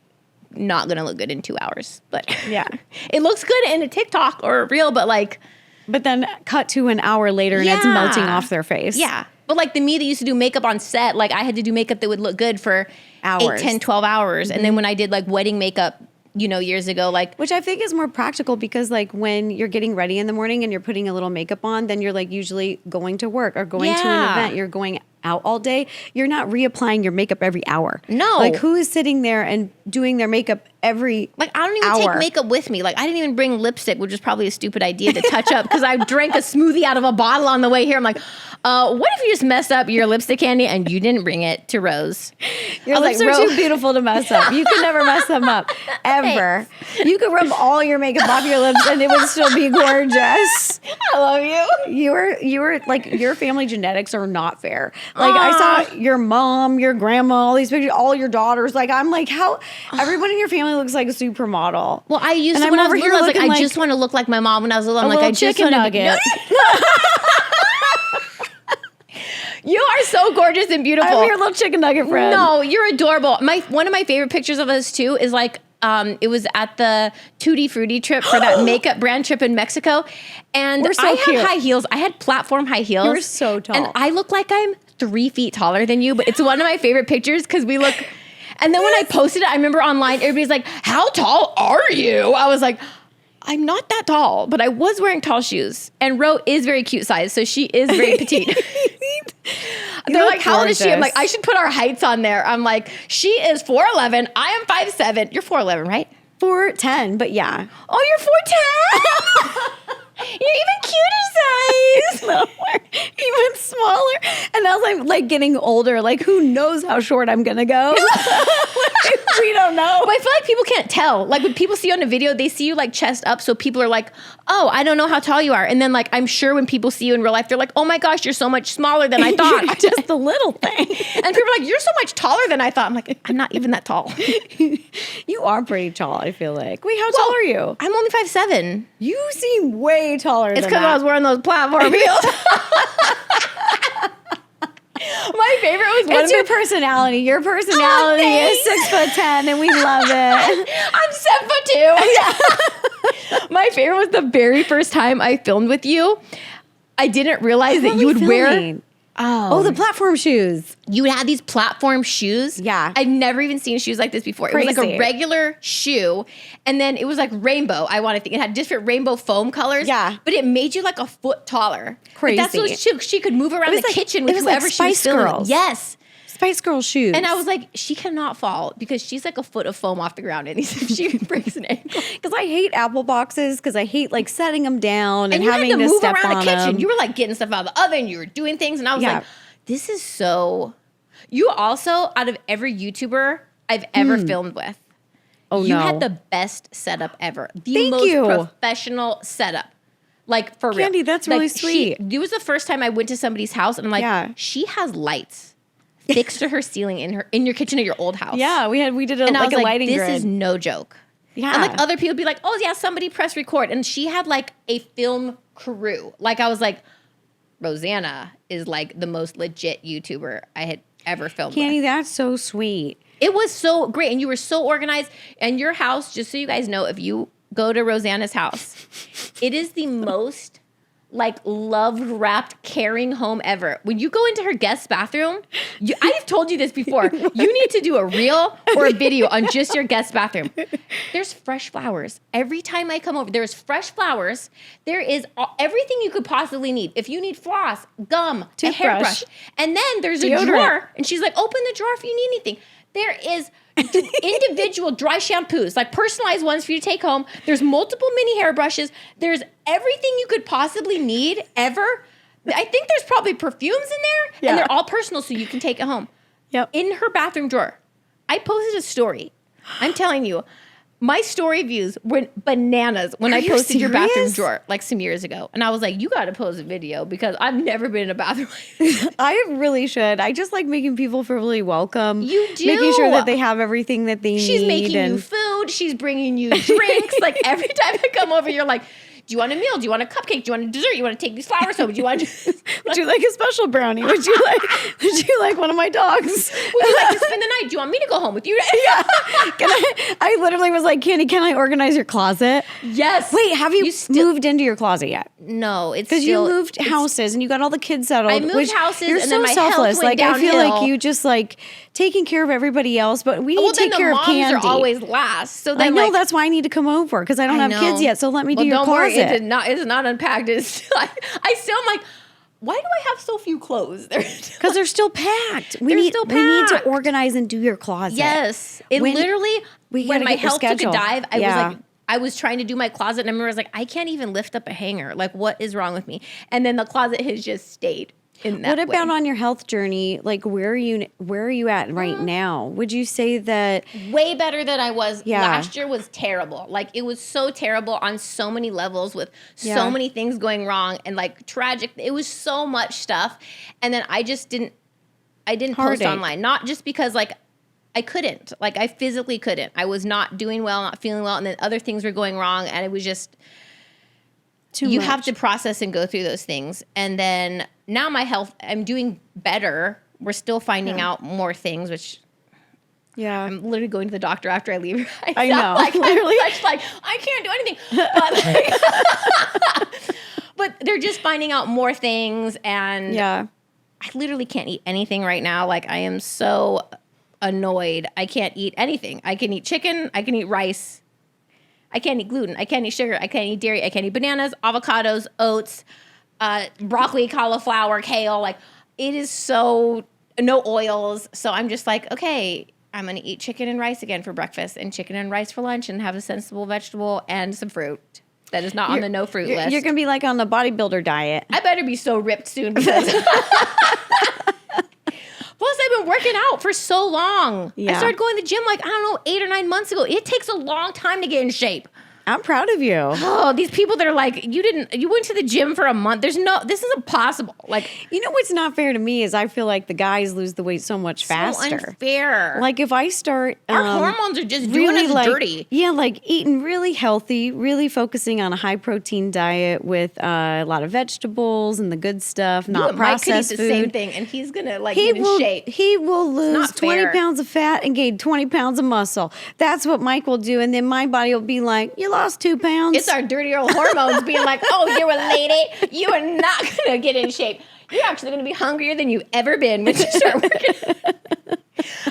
not going to look good in 2 hours. But Yeah. it looks good in a TikTok or a reel, but like, But then cut to an hour later and it's Yeah. melting off their face. yeah. But like the me that used to do makeup on set, like I had to do makeup that would look good for Hours. 8, 10, 12 hours. And then when I did like wedding makeup, years ago, like, Which I think is more practical because like when you're getting ready in the morning and you're putting a little makeup on, then you're like usually going to work or going to an Yeah. event. You're going out all day. You're not reapplying your makeup every hour. No. Like who is sitting there and doing their makeup every like I don't even hour? take makeup with me. Like I didn't even bring lipstick, which is probably a stupid idea to touch up because I drank a smoothie out of a bottle on the way here. I'm like, what if you just messed up your lipstick, Candy, and you didn't bring it to Rose? Your I was lips like, are Ro- too beautiful to mess up. You could never mess them up ever. You could rub all your makeup off your lips and it would still be gorgeous. I love you. You were like your family genetics are not fair. Like I saw your mom, your grandma, all these pictures, all your daughters. Like I'm like, how everyone in your family looks like a supermodel. Well, I used And to I'm when I was over here little, I was like, looking I like just want to look like my mom when I was little. I'm a like, little I just chicken want to nugget. You are so gorgeous and beautiful. I'm your little chicken nugget friend. No, you're adorable. One of my favorite pictures of us too is like it was at the Tutti Frutti trip for that makeup brand trip in Mexico, and We're so I had cute. high heels. I had platform high heels. You're so tall. and I look like I'm 3 feet taller than you. But it's one of my favorite pictures because we look. And then when I posted it, I remember online everybody's like, "How tall are you?" I was like, I'm not that tall, but I was wearing tall shoes. And Ro is very cute size, so she is very petite. They're look like, how old is she? I'm gorgeous. like, I should put our heights on there. I'm like, she is 4'11". I am 5'7". You're 4'11", right? 4'10", but yeah. Oh, you're 4'10". You're even cuter size. No, we're even smaller. And as I'm like getting older, like who knows how short I'm gonna go? We don't know. But I feel like people can't tell. Like when people see you on a video, they see you like chest up. So people are like, oh, I don't know how tall you are. And then like, I'm sure when people see you in real life, they're like, oh my gosh, you're so much smaller than I thought. You're just a little thing. And people are like, you're so much taller than I thought. I'm like, I'm not even that tall. You are pretty tall, I feel like. Wait, how tall are you? I'm only 5'7". You seem way taller It's than because that. I was wearing those platform heels. My favorite was one It's of your the, personality. Your personality is thanks. 6'10", and we love it. I'm 7'2". My favorite was the very first time I filmed with you. I didn't realize that you would wear. Oh, the platform shoes. You would have these platform shoes. Yeah. I've never even seen shoes like this before. It was like Crazy. a regular shoe. And then it was like rainbow, I want to think. It had different rainbow foam colors. Yeah. But it made you like a foot taller. Crazy. Like that's so she could move around was the like- kitchen it with was like whoever she was Spice filming. Girls. Yes. Spice Girl shoes. And I was like, she cannot fall because she's like a foot of foam off the ground. And if she breaks an ankle. because I hate apple boxes because I hate like setting them down and And you had having to to move step around on the kitchen. them. You were like getting stuff out of the oven. You were doing things. And I was Yeah. like, this is so. You also, out of every YouTuber I've ever filmed with, Oh you no. had the best setup ever. The Thank most you. professional setup. Like for real. Kandee, that's really sweet. It was the first time I went to somebody's house and I'm like, Yeah. she has lights fixed to her ceiling in your kitchen at your old house. Yeah, we did And I like was a like, lighting this grid. is no joke. Yeah. And like other people would be like, oh yeah, somebody press record. And she had like a film crew. Like I was like, Rosanna is like the most legit YouTuber I had ever filmed with. Kandee, that's so sweet. It was so great. And you were so organized. And your house, just so you guys know, if you go to Rosanna's house, it is the most like love wrapped, caring home ever. When you go into her guest bathroom, I've told you this before. You need to do a reel or a video on just your guest bathroom. There's fresh flowers. Every time I come over, there's fresh flowers. There is everything you could possibly need. If you need floss, gum, a Toothbrush. hairbrush. And then there's a Deodorant. drawer. And she's like, open the drawer if you need anything. There is individual dry shampoos, like personalized ones for you to take home. There's multiple mini hairbrushes. There's everything you could possibly need ever. I think there's probably perfumes in there, and they're all personal, so you can take it home. Yep. In her bathroom drawer. I posted a story. I'm telling you, my story views were bananas when I posted your bathroom drawer like some years ago. And I was like, you got to post a video because I've never been in a bathroom. I really should. I just like making people feel really welcome. You do. Making sure that they have everything that they need. She's making you food. She's bringing you drinks. Like every time I come over, you're like, do you want a meal? Do you want a cupcake? Do you want a dessert? You want to take these flowers home? Do you want to would you like a special brownie? Would you like one of my dogs? Would you like to spend the night? Do you want me to go home with you? Yeah. I literally was like, Kandee, can I organize your closet? Yes. Wait, have you moved into your closet yet? No, it's because you moved houses and you got all the kids settled. I moved houses you're and so then my selfless. health went I feel downhill. like you just like taking care of everybody else, but we need to take care of Kandee. The moms are always last. So then, I know that's why I need to come over because I don't have kids yet. So let me do your closet. Worry, it's not unpacked. I still am like, why do I have so few clothes? Because they're still packed. We need to organize and do your closet. Yes, when my health took a dive, I was trying to do my closet, and I remember I was like, I can't even lift up a hanger. Like, what is wrong with me? And then the closet has just stayed in that. What about on your health journey? Like, where are you at right now? Would you say that way better than I was last year? Was terrible. Like, it was so terrible on so many levels with so many things going wrong and like tragic. It was so much stuff, and then I didn't post online. Not just because like I couldn't. Like, I physically couldn't. I was not doing well, not feeling well, and then other things were going wrong, and it was just too much. You have to process and go through those things. And then now my health, I'm doing better. We're still finding out more things, which I'm literally going to the doctor after I leave. I know. Like, literally. I can't do anything. But, but they're just finding out more things, and I literally can't eat anything right now. Like, I am so annoyed. I can't eat anything. I can eat chicken. I can eat rice. I can't eat gluten. I can't eat sugar. I can't eat dairy. I can't eat bananas, avocados, oats, broccoli, cauliflower, kale. Like, it is so no oils. So I'm just like, okay, I'm going to eat chicken and rice again for breakfast and chicken and rice for lunch and have a sensible vegetable and some fruit. That is not on the no fruit list. You're going to be like on the bodybuilder diet. I better be so ripped soon because plus, I've been working out for so long. I started going to the gym like, I don't know, 8 or 9 months ago. It takes a long time to get in shape. I'm proud of you. Oh, these people that are like, you went to the gym for a month. This isn't possible. Like, you know what's not fair to me is I feel like the guys lose the weight so much faster. So unfair. Like if I start, our hormones are just doing us dirty. Yeah, like eating really healthy, really focusing on a high protein diet with a lot of vegetables and the good stuff, not processed food. Mike could eat the same thing, and he's gonna get in shape. He will lose 20 pounds of fat and gain 20 pounds of muscle. That's what Mike will do, and then my body will be like, you lost 2 pounds. It's our dirty old hormones being like, oh, you're a lady. You are not going to get in shape. You're actually going to be hungrier than you've ever been when you start working.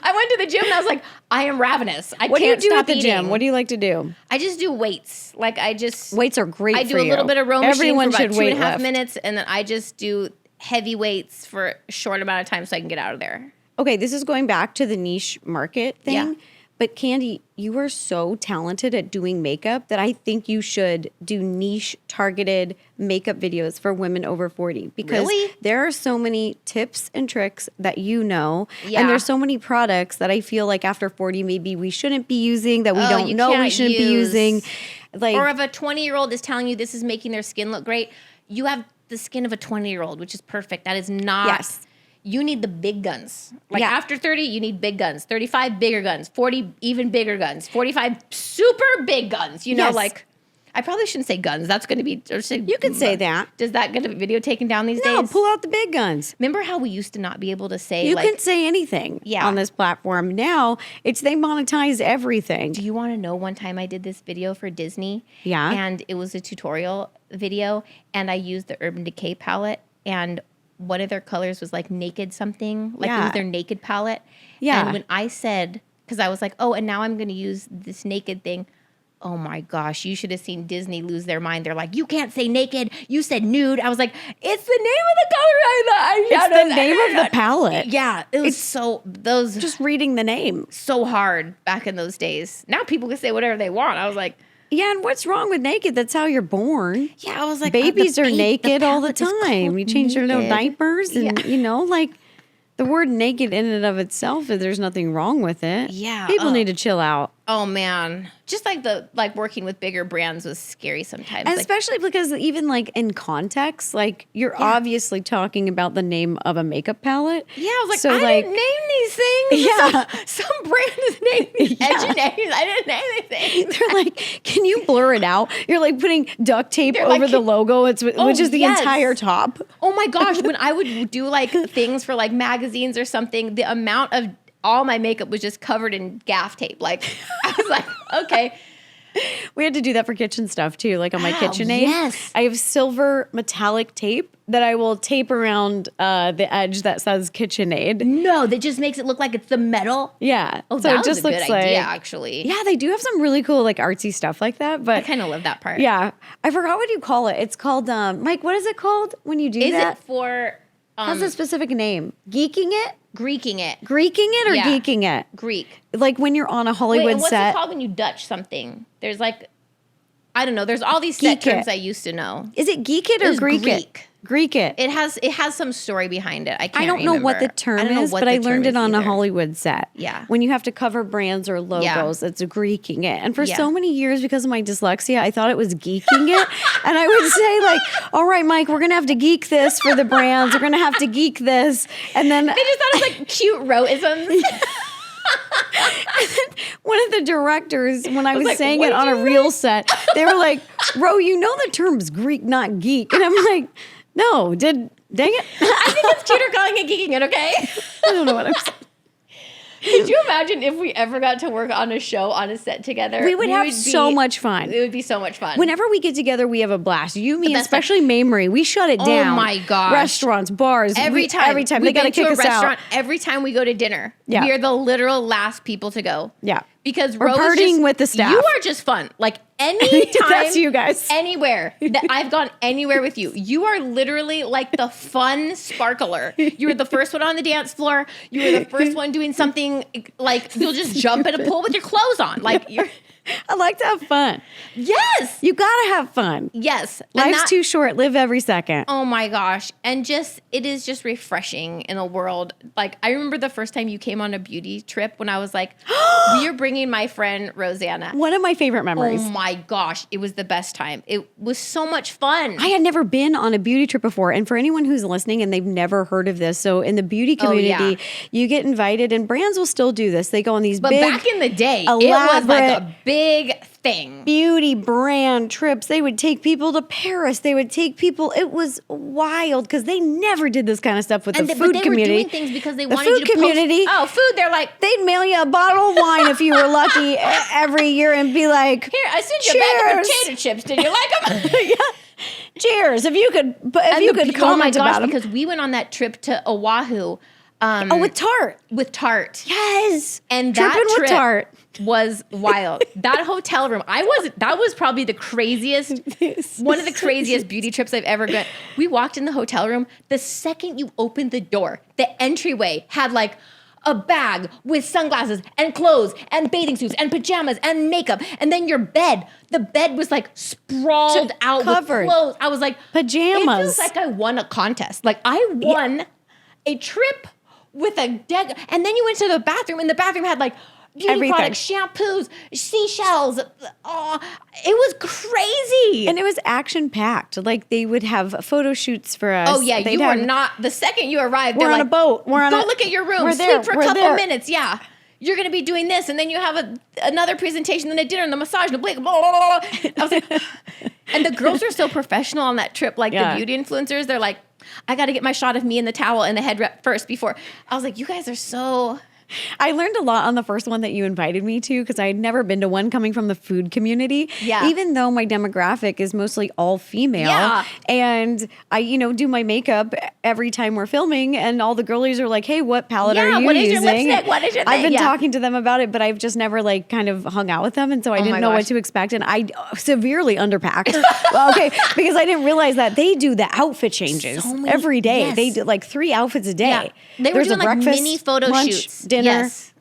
I went to the gym and I was like, I am ravenous. What do you do at the gym? What do you like to do? I just do weights. Weights are great for you. I do a little bit of row machine for about 2.5 lift. minutes, and then I just do heavy weights for a short amount of time so I can get out of there. Okay, this is going back to the niche market thing. Yeah. But Kandee, you are so talented at doing makeup that I think you should do niche targeted makeup videos for women over 40 because there are so many tips and tricks that you know. Yeah. And there's so many products that I feel like after 40 maybe we shouldn't be using that we don't know we shouldn't be using. Or if a 20-year-old is telling you this is making their skin look great, you have the skin of a 20-year-old, which is perfect. That is not... Yes. You need the big guns. After 30, you need big guns. 35, bigger guns. 40, even bigger guns. 45, super big guns. You know, I probably shouldn't say guns. That's going to be... You can say that. Does that get a video taken down these days? No, pull out the big guns. Remember how we used to not be able to say... You can say anything on this platform. Now, they monetize everything. Do you want to know one time I did this video for Disney? Yeah. And it was a tutorial video, and I used the Urban Decay palette, and... one of their colors was like naked something. It was their naked palette. Yeah. And when I said, because I was like, oh, and now I'm going to use this naked thing. Oh my gosh, you should have seen Disney lose their mind. They're like, you can't say naked. You said nude. I was like, it's the name of the color. I name of the palette. Yeah, it was those Just reading the name. so hard back in those days. Now people can say whatever they want. I was like, Yeah, and what's wrong with naked? That's how you're born. yeah, I was like, Babies are naked all the palette is time. called You change their little naked. diapers, and Yeah. like the word naked in and of itself, there's nothing wrong with it. Yeah, People need to chill out. Oh man, just like working with bigger brands was scary sometimes. And Like, especially because even like in context, like you're obviously talking about the name of a makeup palette. yeah, I was like, So, I like- didn't name these things. Yeah. Some brand is naming these Yeah. edgy names. I didn't name anything. They're like, can you blur it out? You're like putting duct tape They're over like, the logo, which is the yes. entire top. Oh my gosh, when I would do like things for like magazines or something, the amount of all my makeup was just covered in gaff tape. Like I was like, okay. We had to do that for kitchen stuff too, like on my Wow, KitchenAid. yes. I have silver metallic tape that I will tape around the edge that says KitchenAid. No, that just makes it look like it's the metal. Yeah. Oh, so that it was just a good looks idea, like actually. Yeah, they do have some really cool like artsy stuff like that. I But kind of love that part. yeah, I forgot what you call it. It's called Mike. What is it called when you do Is that? it for Has a specific name? Geeking it, Greeking it? Greeking it, or Yeah. geeking it? Greek. Like when you're on a Wait, Hollywood and what's set. it called when you Dutch something? There's like, I don't know. There's all these set Geek it. terms I used to know. Is it geek it or It's Greek it? Greek. Greek it. It has some story behind it. I can't I don't know what the remember. term I don't know is, what but the I term learned it is on a either. Hollywood set. Yeah. When you have to cover brands or logos, it's Greeking it. And for Yeah. so many years, because of my dyslexia, I thought it was geeking it. And I would say, like, all right, Mike, we're going to have to geek this for the brands. We're going to have to geek this. And then They just thought it was like cute rotisms. one of the directors, when I was like, saying "What it did on a you real set, they were like, Ro, you know the term's Greek, not geek. And I'm like, no, dang it. I think it's cuter calling it geeking it, okay? I don't know what I'm saying. Could you imagine if we ever got to work on a show on a set together? We would have so much fun. It would be so much fun. Whenever we get together, we have a blast. You, me, best especially Mamrie, we shut it down. Oh my gosh. Restaurants, bars, every time they we've got to been kick to a us restaurant, out. every time we go to dinner, Yeah. we are the literal last people to go. Yeah. Because Or Rose is partying just- with the staff. You are just fun. Like anytime, That's you guys. Anywhere that I've gone anywhere with you, you are literally like the fun sparkler. You were the first one on the dance floor. You were the first one doing something like you'll just jump in a pool with your clothes on. Like you're I like to have fun. yes, You got to have fun. yes. And Life's that- too short. Live every second. Oh my gosh. And just, it is just refreshing in a world. Like, I remember the first time you came on a beauty trip when I was like, we are bringing my friend Rosanna. One of my favorite memories. Oh my gosh. It was the best time. It was so much fun. I had never been on a beauty trip before. And for anyone who's listening and they've never heard of this, so in the beauty community, you get invited, and brands will still do this. They go on these but big back in the day, it was like elaborate a big thing. beauty brand trips. They would take people to Paris. They would take people. It was wild because they never did this kind of stuff with the But food they community. were doing things because they The wanted food you to community. post. Oh, food. They're like, They'd mail you a bottle of wine if you were lucky every year and be like, here, I sent you a bag of Cheers. potato chips. Did you like them? cheers. If you could, Oh my comment gosh, about them. because we went on that trip to Oahu. Oh, with Tarte. With Tarte. Yes. And Tripping that with trip Tarte. was wild. That hotel room, that was probably the craziest, one of the craziest beauty trips I've ever gone. We walked in the hotel room. The second you opened the door, the entryway had like a bag with sunglasses and clothes and bathing suits and pajamas and makeup. And then your bed, the bed was like sprawled out covered. with clothes. I was like, Pajamas. It feels like I won a contest. Like I won a trip with a deck. And then you went to the bathroom, and the bathroom had like beauty Everything. products, shampoos, seashells. Oh, it was crazy. And it was action packed. Like they would have photo shoots for us. Oh yeah, They'd you have- were not. The second you arrived, We're they're on a like, boat. We're on go a- look at your room. we're Sleep there. for a We're couple there. minutes. Yeah, you're gonna be doing this, and then you have another presentation, then a dinner, and a massage, and a blink. Blah, blah, blah, blah. I was like, and the girls are so professional on that trip. Like Yeah. the beauty influencers, they're like, I got to get my shot of me in the towel and the head wrap first before. I was like, you guys are so. I learned a lot on the first one that you invited me to because I had never been to one coming from the food community. Yeah. Even though my demographic is mostly all female. Yeah. And I, do my makeup every time we're filming, and all the girlies are like, hey, what palette are you what is using? your lipstick? What is your I've thing? been talking to them about it, but I've just never like kind of hung out with them. And so I didn't my know what gosh. to expect. And I severely underpacked. Well, okay. Because I didn't realize that they do the outfit changes So many- every day. yes. They do like 3 outfits a day. Yeah. They were There's doing a like breakfast, mini photo lunch, shoots. dinner. Yes.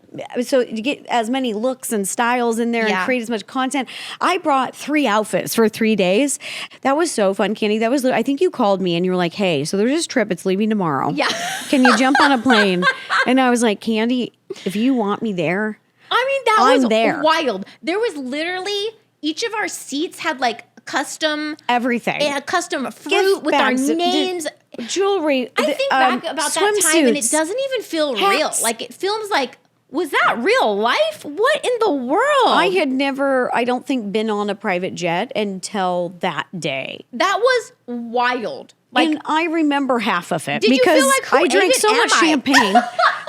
So you get as many looks and styles in there Yeah. and create as much content. I brought 3 outfits for 3 days. That was so fun, Kandee. That was, I think you called me and you were like, hey, so there's this trip. It's leaving tomorrow. Yeah. Can you jump on a plane? And I was like, Kandee, if you want me there, I mean, that I'm was there. wild. There was literally, each of our seats had like custom everything. and a custom fruit Gift with bags, our names. jewelry. I think back about that time and it swimsuits. doesn't even feel hats. real. Like it feels like, was that real life? What in the world? I had never, I don't think, been on a private jet until that day. That was wild. Like, And I remember half of it Did you because feel like, who I drank even so am much I? champagne.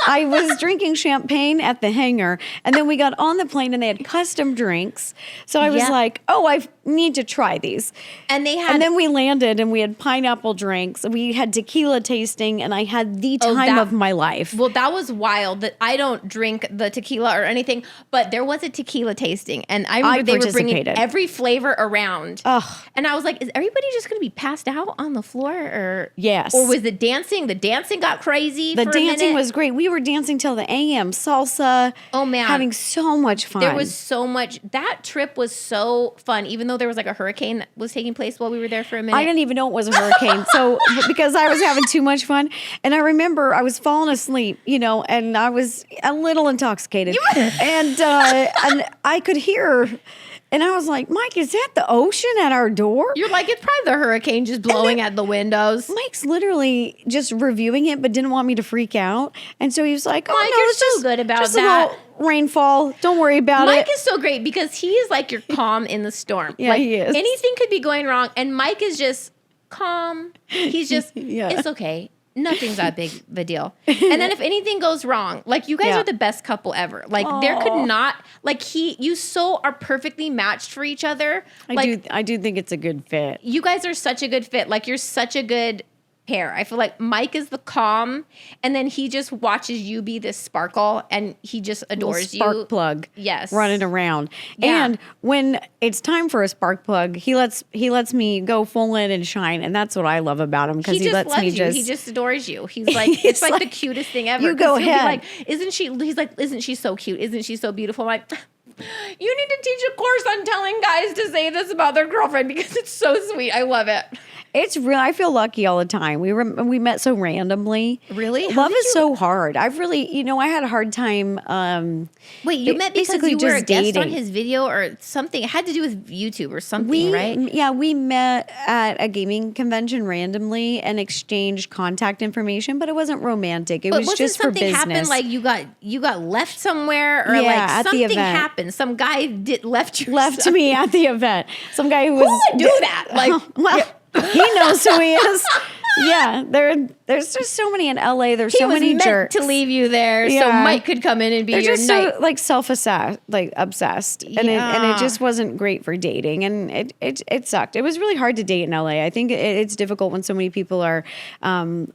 I was drinking champagne at the hangar, and then we got on the plane and they had custom drinks. So I was Yeah. like, "Oh, I need to try these." and they had And then we landed and we had pineapple drinks. We had tequila tasting, and I had the time of my life. Well, that was wild. That I don't drink the tequila or anything, but there was a tequila tasting, and I remember they were bringing participated. every flavor around. Ugh. And I was like, "Is everybody just going to be passed out on the floor, or Yes. or was the dancing? The dancing got crazy. The for a dancing minute. was great. We were dancing till the AM, salsa. Oh, man. having so much fun. There was so much. That trip was so fun, even though there was like a hurricane that was taking place while we were there for a minute. I didn't even know it was a hurricane. So because I was having too much fun. And I remember I was falling asleep, and I was a little intoxicated. And I could hear, and I was like, Mike, is that the ocean at our door? You're like, it's probably the hurricane just blowing at the windows. Mike's literally just reviewing it, but didn't want me to freak out. And so he was like, oh, Mike, no, you're it's so just good about just that. a little rainfall. Don't worry about Mike it. is so great because he is like your calm in the storm. Yeah, like, he is. Anything could be going wrong, and Mike is just calm. He's just, Yeah. it's okay. Nothing's that big of a deal. And then if anything goes wrong, like you guys Yeah. are the best couple ever. Like there could not, like you so are perfectly matched for each other. I do think it's a good fit. You guys are such a good fit. Like you're such a good pair. I feel like Mike is the calm, and then he just watches you be this sparkle, and he just adores Spark you. plug. Yes. Running around. Yeah. And when it's time for a spark plug, he lets me go full in and shine. And that's what I love about him, because He he just lets loves me you. just He just adores you. He's like, it's like the cutest thing ever. you go 'Cause he'll be ahead. like, isn't she? He's like, isn't she so cute? Isn't she so beautiful? I'm like, you need to teach a course on telling guys to say this about their girlfriend because it's so sweet. I love it. It's real. I feel lucky all the time. We met so randomly. Really? How Love did is you- so hard. I've really, I had a hard time. Wait, you met because basically you were a just guest on dating. his video or something. It had to do with YouTube or something, We right? we met at a gaming convention randomly and exchanged contact information, but it wasn't romantic. It But was wasn't just for something business. happen? Like you got left somewhere, or Yeah, like at the something event. happened. Some guy left you. left me at the event. Some guy who was Who would do that? Like, well, he knows who he is. Yeah, there's just so many in LA. There's he so was many meant jerks. to leave you there, so Yeah. Mike could come in and be They're your just night. so like self-obsessed, and it just wasn't great for dating, and it sucked. It was really hard to date in LA. I think it's difficult when so many people are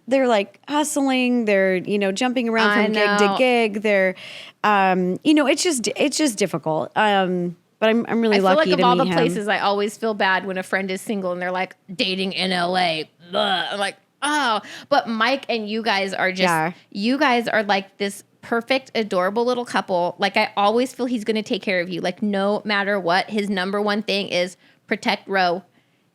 they're like hustling, they're jumping around I from gig to know. gig. They're it's just difficult. But I'm really I feel lucky like of to all meet the him. places, I always feel bad when a friend is single and they're like dating in LA. Blah. I'm like, oh, but Mike and you guys are just, Yeah. you guys are like this perfect, adorable little couple. Like I always feel he's going to take care of you. Like no matter what, his number one thing is protect Ro.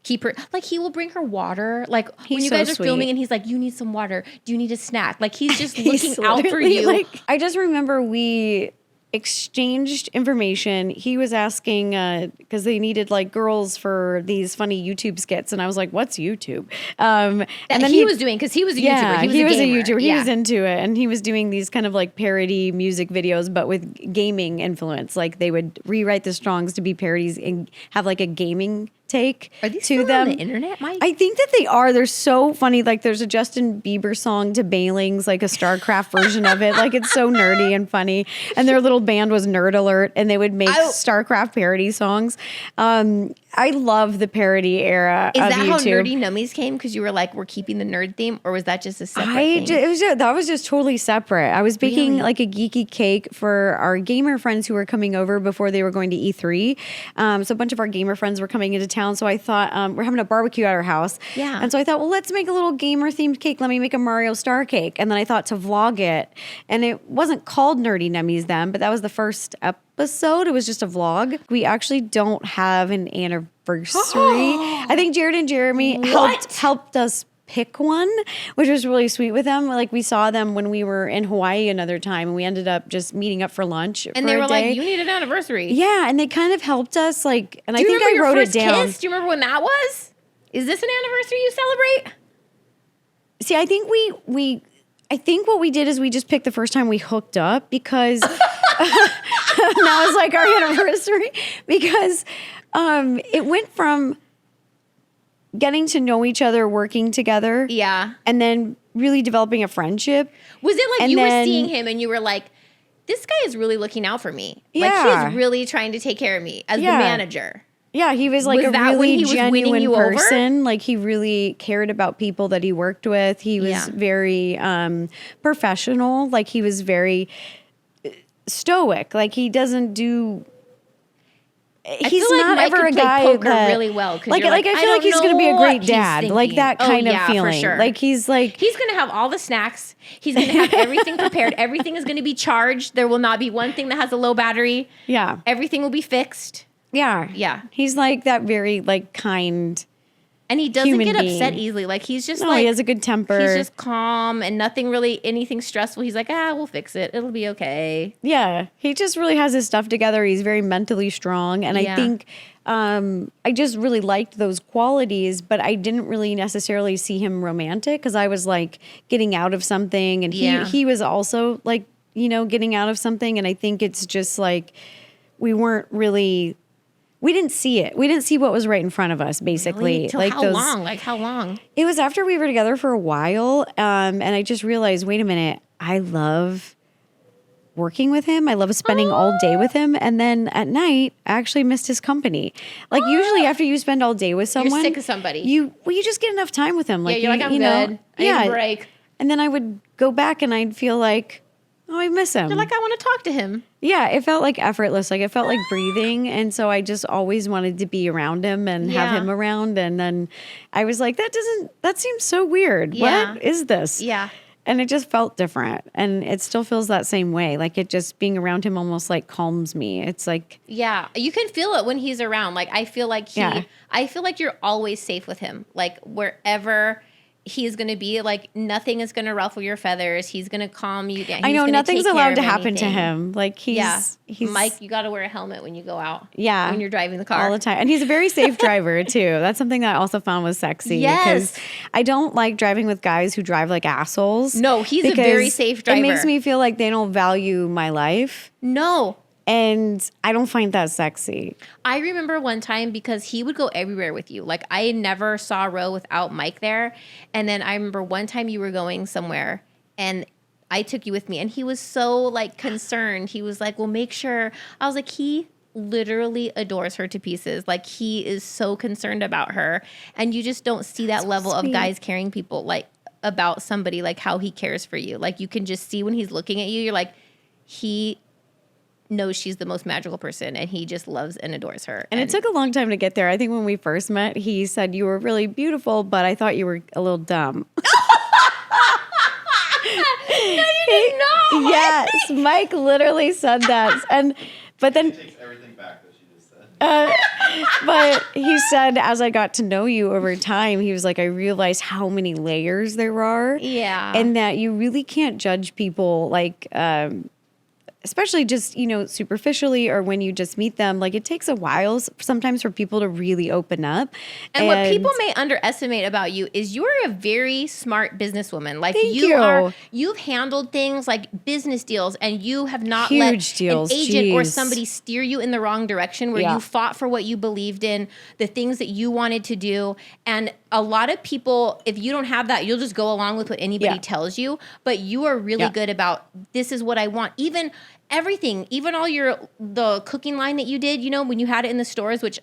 Keep her, like he will bring her water. Like when He's you so guys are sweet. filming and he's like, you need some water. Do you need a snack? Like he's just He's looking out for literally, you. Like, I just remember we exchanged information. He was asking because they needed like girls for these funny YouTube skits, and I was like, "What's YouTube?" And that then he was doing, because he was a YouTuber. Yeah, He was a gamer. YouTuber. He Yeah. was into it, and he was doing these kind of like parody music videos, but with gaming influence. Like they would rewrite the songs to be parodies and have like a gaming take Are these to still them. on the internet, Mike? I think that they are. They're so funny. Like there's a Justin Bieber song to Bailings, like a StarCraft version of it. Like it's so nerdy and funny. And their little band was Nerd Alert, and they would make StarCraft parody songs. I love the parody era Is of that how YouTube. Nerdy Nummies came? Because you were like, we're keeping the nerd theme, or was that just a separate thing? That was just totally separate. I was baking like a geeky cake for our gamer friends who were coming over before they were going to E3. So a bunch of our gamer friends were coming into town. So I thought we're having a barbecue at our house. Yeah. And so I thought, well, let's make a little gamer themed cake. Let me make a Mario Star cake. And then I thought to vlog it. And it wasn't called Nerdy Nummies then, but that was the first episode. It was just a vlog. We actually don't have an anniversary. I think Jared and Jeremy helped us pick one, which was really sweet with them. Like we saw them when we were in Hawaii another time, and we ended up just meeting up for lunch. And they were like, "You need an anniversary." Yeah, and they kind of helped us. Like, and Do you I think remember I wrote your it first down. kiss? Do you remember when that was? Is this an anniversary you celebrate? See, I think I think what we did is we just picked the first time we hooked up because that was like our anniversary because it went from getting to know each other, working together. Yeah. And then really developing a friendship. Was it like And you were then- seeing him and you were like, this guy is really looking out for me. Yeah. Like he is really trying to take care of me as the manager. Yeah, he was like Was a that when really he was winning genuine you over? person. Like he really cared about people that he worked with. He was very professional. Like he was very stoic. Like he doesn't do. I He's feel like not Mike ever could a play guy poker that really well. 'Cause Like you're I feel don't like he's going to be a know great what dad. he's Like that thinking. kind of For feeling. sure. Like he's like He's going to have all the snacks. He's going to have everything prepared. Everything is going to be charged. There will not be one thing that has a low battery. yeah. Everything will be fixed. Yeah. Yeah. He's like that very like kind. And he doesn't Human get upset being. easily. Like he's just No, like he has a good temper. He's just calm and nothing really anything stressful. He's like, we'll fix it. It'll be okay. Yeah, he just really has his stuff together. He's very mentally strong. And I think I just really liked those qualities, but I didn't really necessarily see him romantic because I was like getting out of something. And he was also like, you know, getting out of something. And I think it's just like we didn't see it. We didn't see what was right in front of us, basically. Really? Till like how long? Like how long? It was after we were together for a while, and I just realized, wait a minute, I love working with him. I love spending all day with him, and then at night, I actually missed his company. Like usually, after you spend all day with someone, sick of somebody. You just get enough time with him. Like you're like, I'm good. I need a break. And then I would go back, and I'd feel like, oh, I miss him. You're like, I want to talk to him. Yeah, it felt like effortless. Like it felt like breathing. And so I just always wanted to be around him and have him around. And then I was like, that seems so weird. Yeah. What is this? Yeah. And it just felt different. And it still feels that same way. Like it just being around him almost like calms me. It's like, yeah, you can feel it when he's around. Like I feel like I feel like you're always safe with him. Like wherever he's going to be, like nothing is going to ruffle your feathers. He's going to calm you down. I know nothing's allowed to happen to anything. him. Like he's Mike, you got to wear a helmet when you go out. Yeah. When you're driving the car. All the time. And he's a very safe driver too. That's something that I also found was sexy. Yes. Because I don't like driving with guys who drive like assholes. No, he's a very safe driver. It makes me feel like they don't value my life. No. And I don't find that sexy. I remember one time because he would go everywhere with you. Like I never saw Ro without Mike there. And then I remember one time you were going somewhere and I took you with me and he was so like concerned. He was like, well, make sure. I was like, he literally adores her to pieces. Like he is so concerned about her. And you just don't see that level of guys caring people like about somebody, like how he cares for you. Like you can just see when he's looking at you, you're like, he knows she's the most magical person and he just loves and adores her. And it took a long time to get there. I think when we first met, he said you were really beautiful, but I thought you were a little dumb. No, you did not. Yes, Mike literally said that. But then She takes everything back that she just said. but he said, as I got to know you over time, he was like, I realized how many layers there are. Yeah. And that you really can't judge people like especially just, superficially or when you just meet them, like it takes a while sometimes for people to really open up. And what people may underestimate about you is you're a very smart businesswoman. Like Thank you. You've handled things like business deals, and you have not Huge let deals, an agent or jeez. somebody steer you in the wrong direction, where you fought for what you believed in, the things that you wanted to do. And a lot of people, if you don't have that, you'll just go along with what anybody tells you. But you are really good about, this is what I want. Even everything, even the cooking line that you did, when you had it in the stores, which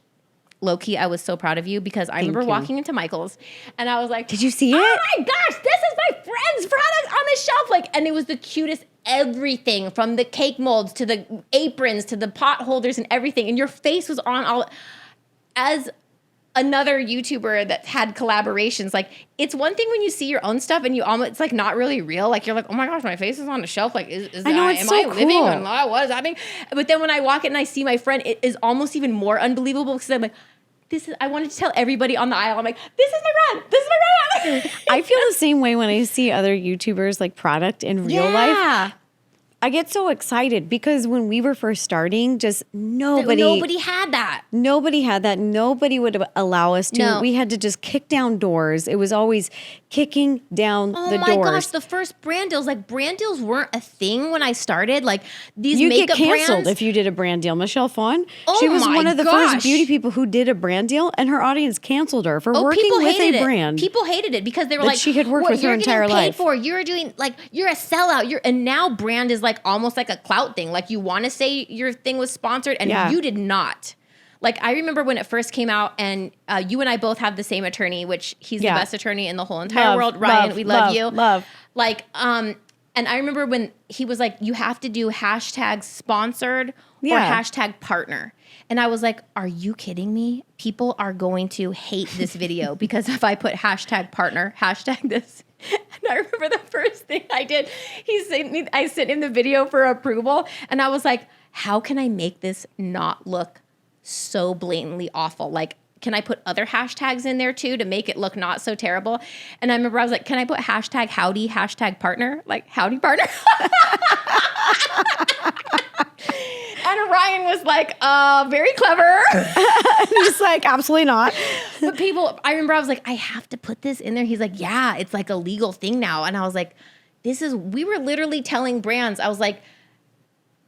low-key, I was so proud of you, because I remember walking into Michael's and I was like, did you see it? Oh my gosh, this is my friend's product on the shelf. And it was the cutest, everything from the cake molds to the aprons to the pot holders and everything. And your face was on all, as another YouTuber that had collaborations. Like, it's one thing when you see your own stuff and you almost, it's like not really real. Like, you're like, oh my gosh, my face is on the shelf. Like, I know, it's so living? cool. What is happening? But then when I walk in and I see my friend, it is almost even more unbelievable, because I'm like, I wanted to tell everybody on the aisle, I'm like, this is my friend. This is my friend. I feel the same way when I see other YouTubers like product in real life. I get so excited because when we were first starting, just nobody had that. Nobody had that. Nobody would allow us to. No. We had to just kick down doors. It was always kicking down the doors. Oh my gosh, the first brand deals, like brand deals weren't a thing when I started. Like these you makeup get canceled brands, if you did a brand deal. Michelle Phan, Oh she was my one of the gosh. first beauty people who did a brand deal, and her audience canceled her for working people with hated a brand. People hated it because they were that like, she had worked what with her you're entire getting paid life. for, you're doing, like, you're a sellout. And now brand is like almost like a clout thing. Like, you want to say your thing was sponsored, and you did not. Like, I remember when it first came out, and you and I both have the same attorney, which he's the best attorney in the whole entire world. Ryan, we love you. Love. Like, and I remember when he was like, you have to do hashtag sponsored or hashtag partner. And I was like, are you kidding me? People are going to hate this video because if I put hashtag partner, hashtag this. And I remember the first thing I did, I sent him the video for approval. And I was like, how can I make this not look so blatantly awful? Like, can I put other hashtags in there too to make it look not so terrible? And I remember I was like, can I put hashtag howdy, hashtag partner? Like, howdy partner. And Ryan was like, very clever. He's like, absolutely not. But I remember I was like, I have to put this in there. He's like, yeah, it's like a legal thing now. And I was like, we were literally telling brands, I was like,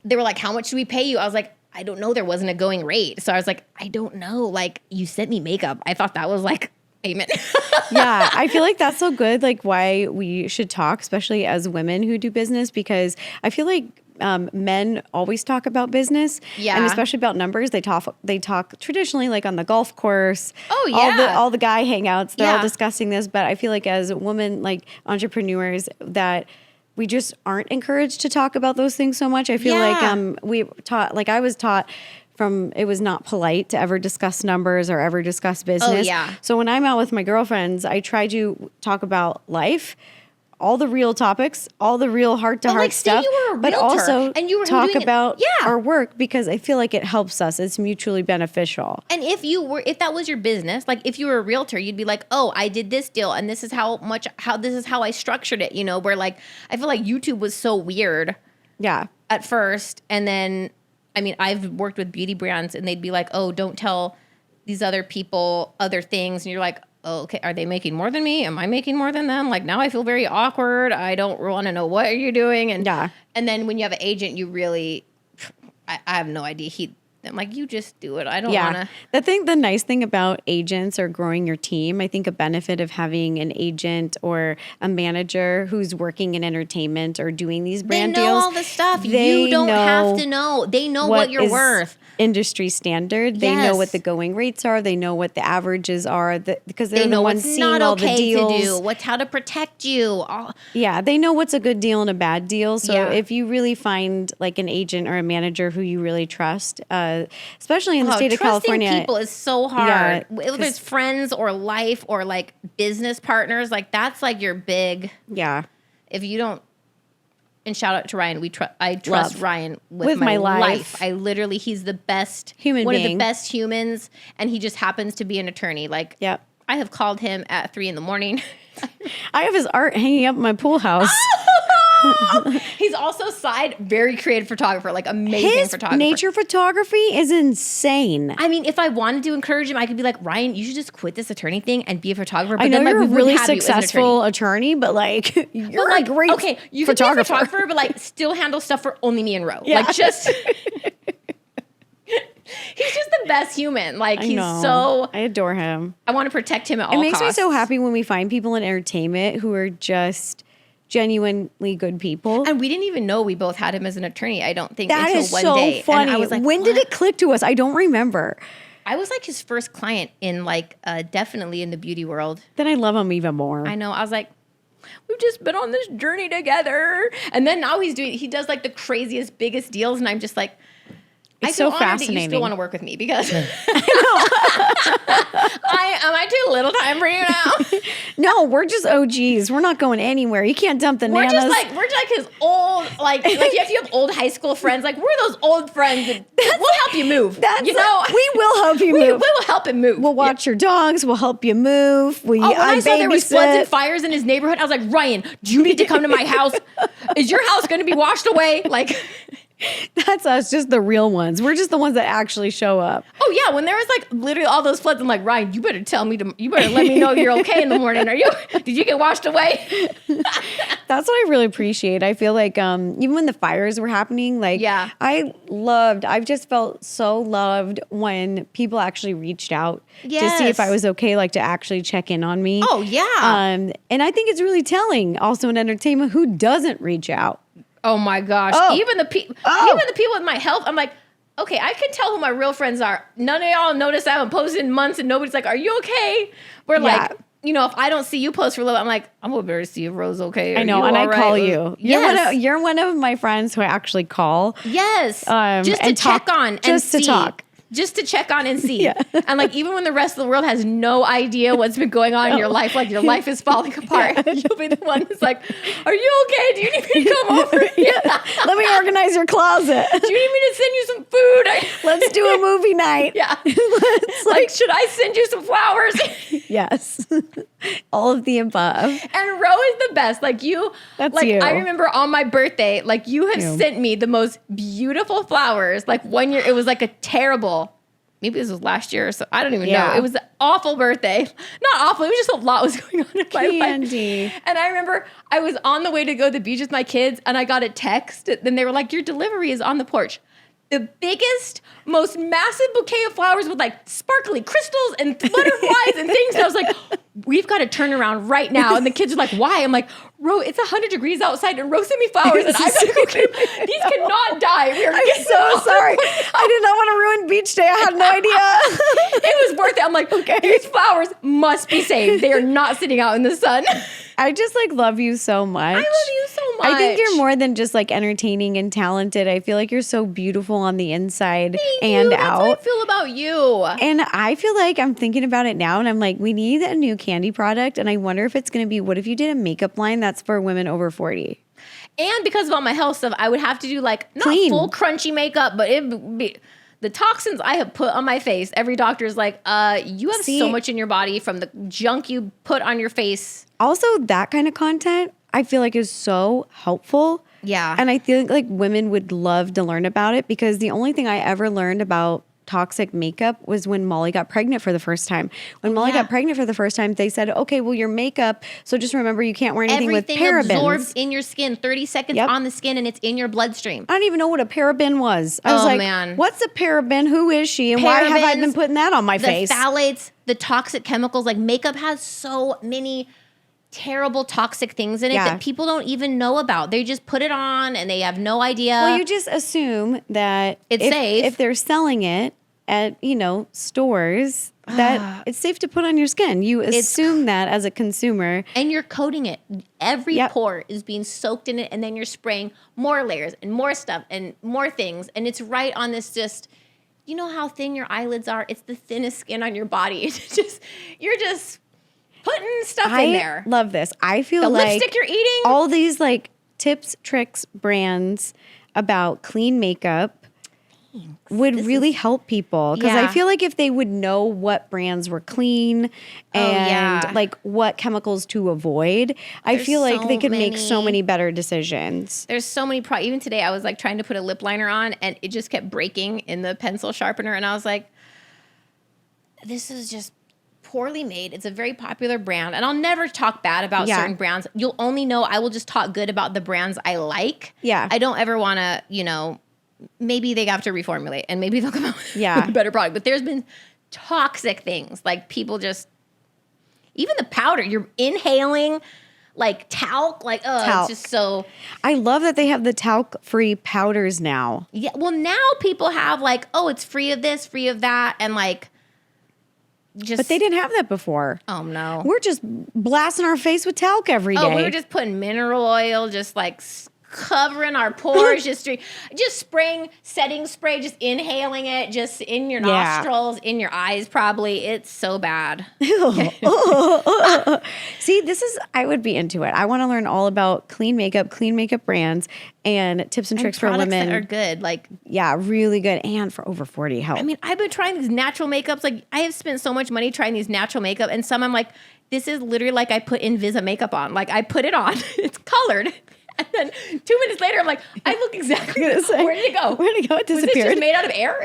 they were like, how much should we pay you? I was like, I don't know. There wasn't a going rate. So I was like, I don't know. Like, you sent me makeup. I thought that was like payment. Yeah, I feel like that's so good. Like, why we should talk, especially as women who do business, because I feel like men always talk about business, and especially about numbers. They talk traditionally, like on the golf course. Oh yeah, all the guy hangouts. They're all discussing this, but I feel like as women, like entrepreneurs, that we just aren't encouraged to talk about those things so much. I feel like I was taught from it was not polite to ever discuss numbers or ever discuss business. Oh, yeah. So when I'm out with my girlfriends, I try to talk about life, all the real topics, all the real heart-to-heart stuff, you were a but realtor, also and you were talk doing about our work, because I feel like it helps us. It's mutually beneficial. And if that was your business, like if you were a realtor, you'd be like, oh, I did this deal, and this is how I structured it. Where like I feel like YouTube was so weird, at first, and then I mean I've worked with beauty brands, and they'd be like, oh, don't tell these other people other things, and you're like, oh, okay, are they making more than me? Am I making more than them? Like, now I feel very awkward. I don't want to know what are you doing. And then when you have an agent, you really, I have no idea. I'm like, you just do it. I don't want to. The nice thing about agents or growing your team, I think a benefit of having an agent or a manager who's working in entertainment or doing these brand deals. They know all the stuff. You don't have to know. They know what you're worth. Industry standard. They know what the going rates are. They know what the averages are, because they know what's seeing not all the okay deals. to do. How to protect you. They know what's a good deal and a bad deal. So if you really find like an agent or a manager who you really trust, especially in the state of California, trusting people is so hard. Whether it's friends or life or like business partners, like that's like your big. Yeah. If you don't. And shout out to Ryan. I trust Ryan with my life. I literally, he's the best human being. One of the best humans, and he just happens to be an attorney. Like, I have called him at 3 a.m. I have his art hanging up in my pool house. He's also very creative photographer, like amazing His photographer. nature photography is insane. I mean, if I wanted to encourage him, I could be like, Ryan, you should just quit this attorney thing and be a photographer. But I know then, like, you're we a would really have you as an successful attorney, but like you're But, like, a great okay, you could be a photographer, but like still handle stuff for only me and Ro. Yeah. Like just he's just the best human. Like I he's know. so I adore him. I want to protect him at all It makes costs. me so happy when we find people in entertainment who are just genuinely good people. And we didn't even know we both had him as an attorney. I don't think That until is one so day. funny. And I was like, when did "What?" it click to us? I don't remember. I was like his first client in like definitely in the beauty world. Then I love him even more. I know. I was like, we've just been on this journey together. And then now he does like the craziest, biggest deals. And I'm just like, I It's feel so honored that you fascinating. still want to work with me because am I too little time for you now? No, we're just OGs. We're not going anywhere. You can't dump the We're nanas. just like his old if you have old high school friends, like we're those old friends that we'll help you move. That's you know, we will help you we move. will help him move. We'll watch your dogs. We'll help you move. Oh, when I saw there was babysit. floods and fires in his neighborhood, I was like, Ryan, do you need to come to my house? Is your house going to be washed away? Like, That's us, just the real ones. We're just the ones that actually show up. oh yeah, when there was like literally all those floods, I'm like, Ryan, you better you better let me know you're okay in the morning. Did you get washed away? That's what I really appreciate. I feel like even when the fires were happening, like Yeah. I've just felt so loved when people actually reached out to see Yes. if I was okay, like to actually check in on me. Oh yeah. And I think it's really telling also in entertainment who doesn't reach out. Oh my gosh. Oh. Even the people with my health, I'm like, okay, I can tell who my real friends are. None of y'all notice I haven't posted in months and nobody's like, are you okay? We're like, if I don't see you post for a little, I'm like, I'm gonna better see if Ro's okay. I know, Are and you I all right? call you. Yes. You're one of my friends who I actually call. Yes. Just to and check talk- on and just to see. talk. Just to check on and see. Yeah. And like even when the rest of the world has no idea what's been going on in your life, like your life is falling apart, you'll be the one that's like, are you okay? Do you need me to come over? Let me organize your closet. Do you need me to send you some food? Let's do a movie night. Yeah. Let's Like, should I send you some flowers? yes. All of the above. And Ro is the best. Like you, That's like you. I remember on my birthday, like you have You. sent me the most beautiful flowers. Like 1 year, it was like a terrible. Maybe this was last year or so. I don't even know. Yeah. It was an awful birthday. Not awful. It was just a lot was going on in my life. Kandee. And I remember I was on the way to go to the beach with my kids and I got a text. Then they were like, your delivery is on the porch. The biggest, most massive bouquet of flowers with like sparkly crystals and butterflies and things. And I was like, we've got to turn around right now. And the kids are like, why? I'm like, Ro, it's 100 degrees outside and Ro sent me flowers and I gotta go get them. These cannot die. We are I'm so sorry. I did not want to ruin beach day. I had no idea. It was worth it. I'm like, okay, these flowers must be saved. They are not sitting out in the sun. I just like love you so much. I love you so much. I think you're more than just like entertaining and talented. I feel like you're so beautiful on the inside and That's how I out. feel about you. And I feel like I'm thinking about it now and I'm like, we need a new Kandee product. And I wonder if it's going to be, what if you did a makeup line that's for women over 40? And because of all my health stuff, I would have to do like not Clean. full crunchy makeup, but it would be the toxins I have put on my face. Every doctor's like, you have See? so much in your body from the junk you put on your face. Also, that kind of content I feel like is so helpful. Yeah. And I feel like women would love to learn about it because the only thing I ever learned about toxic makeup was when Molly got pregnant for the first time. When Molly got pregnant for the first time, they said, okay, well, your makeup, so just remember you can't wear anything Everything with parabens. absorbs in your skin, 30 seconds Yep. on the skin, and it's in your bloodstream. I don't even know what a paraben was. I was Oh, like, man. what's a paraben? Who is she? And why have I Parabens, been putting that on my The face? phthalates, the toxic chemicals, like makeup has so many terrible toxic things in it Yeah. that people don't even know about. They just put it on and they have no idea. Well, you just assume that It's if, safe. if they're selling it at, stores, that it's safe to put on your skin. You assume that as a consumer. And you're coating it. Every Yep. pore is being soaked in it, and then you're spraying more layers and more stuff and more things. And it's right on this just, you know how thin your eyelids are? It's the thinnest skin on your body. It's just, you're just putting stuff in there. I love this. I feel The like lipstick you're eating. all these like tips, tricks, brands about clean makeup. would really help people. Because I Yeah. feel like if they would know what brands were clean and like what chemicals to avoid, I There's feel like so they could make so many. many better decisions. There's so many even today I was like trying to put a lip liner on and it just kept breaking in the pencil sharpener and I was like, this is just poorly made. It's a very popular brand and I'll never talk bad about certain brands. You'll only know I will just talk good about the brands I like. Yeah. I don't ever want to, you know, maybe they have to reformulate and maybe they'll come out with Yeah. a better product. But there's been toxic things like people just, even the powder, you're inhaling like talc, like, Talc. it's just so. I love that they have the talc-free powders now. Yeah. Well, now people have like, oh, it's free of this, free of that. And like, just. But they didn't have that before. Oh, no. We're just blasting our face with talc every day. Oh, we were just putting mineral oil, just like covering our pores, just spraying setting spray, just inhaling it, just in your nostrils, in your eyes, probably. It's so bad. See, I would be into it. I want to learn all about clean makeup brands, and tips and tricks for Products women. that are good. Like, yeah, really good. And for over 40 help. I mean, I've been trying these natural makeups. Like, I have spent so much money trying these natural makeup, and some I'm like, this is literally like I put Invisa makeup on. Like, I put it on, it's colored. And then 2 minutes later, I'm like, I look exactly the same. Where did it go? Where did it go? It Was it disappeared. just made out of air?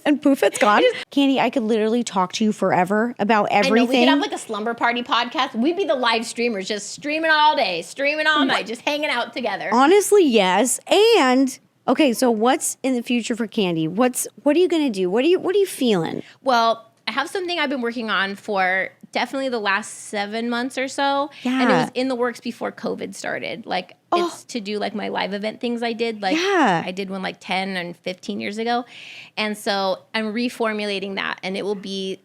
And poof, it's gone. Kandee, I could literally talk to you forever about I everything. know, we could have like a slumber party podcast. We'd be the live streamers, just streaming all day, streaming all night, just hanging out together. Honestly, yes. And okay, so what's in the future for Kandee? What are you gonna do? What are you feeling? Well, I have something I've been working on for definitely the last 7 months or so. Yeah. And it was in the works before COVID started. Like, it's to do like my live event things I did. Like, I did one like 10 and 15 years ago. And so I'm reformulating that and it will be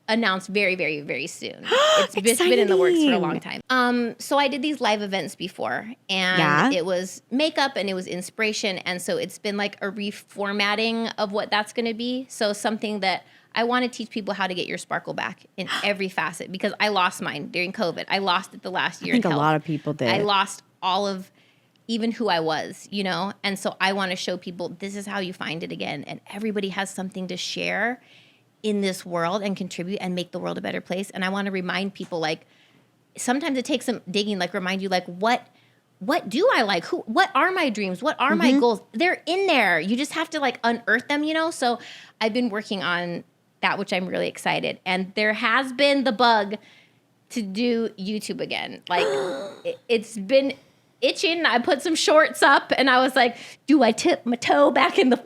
announced very, very, very soon. It's been in the works for a long time. So I did these live events before and it was makeup and it was inspiration. And so it's been like a reformatting of what that's going to be. So something that I want to teach people how to get your sparkle back in every facet because I lost mine during COVID. I lost it the last year. I think a lot of people did. I lost all of even who I was, you know? And so I want to show people this is how you find it again. And everybody has something to share in this world and contribute and make the world a better place. And I want to remind people, like, sometimes it takes some digging, like remind you, like, what do I like? What are my dreams? What are my goals? They're in there. You just have to like unearth them, you know? So I've been working on that, which I'm really excited. And there has been the bug to do YouTube again. Like it's been itching. I put some shorts up and I was like, do I tip my toe back in the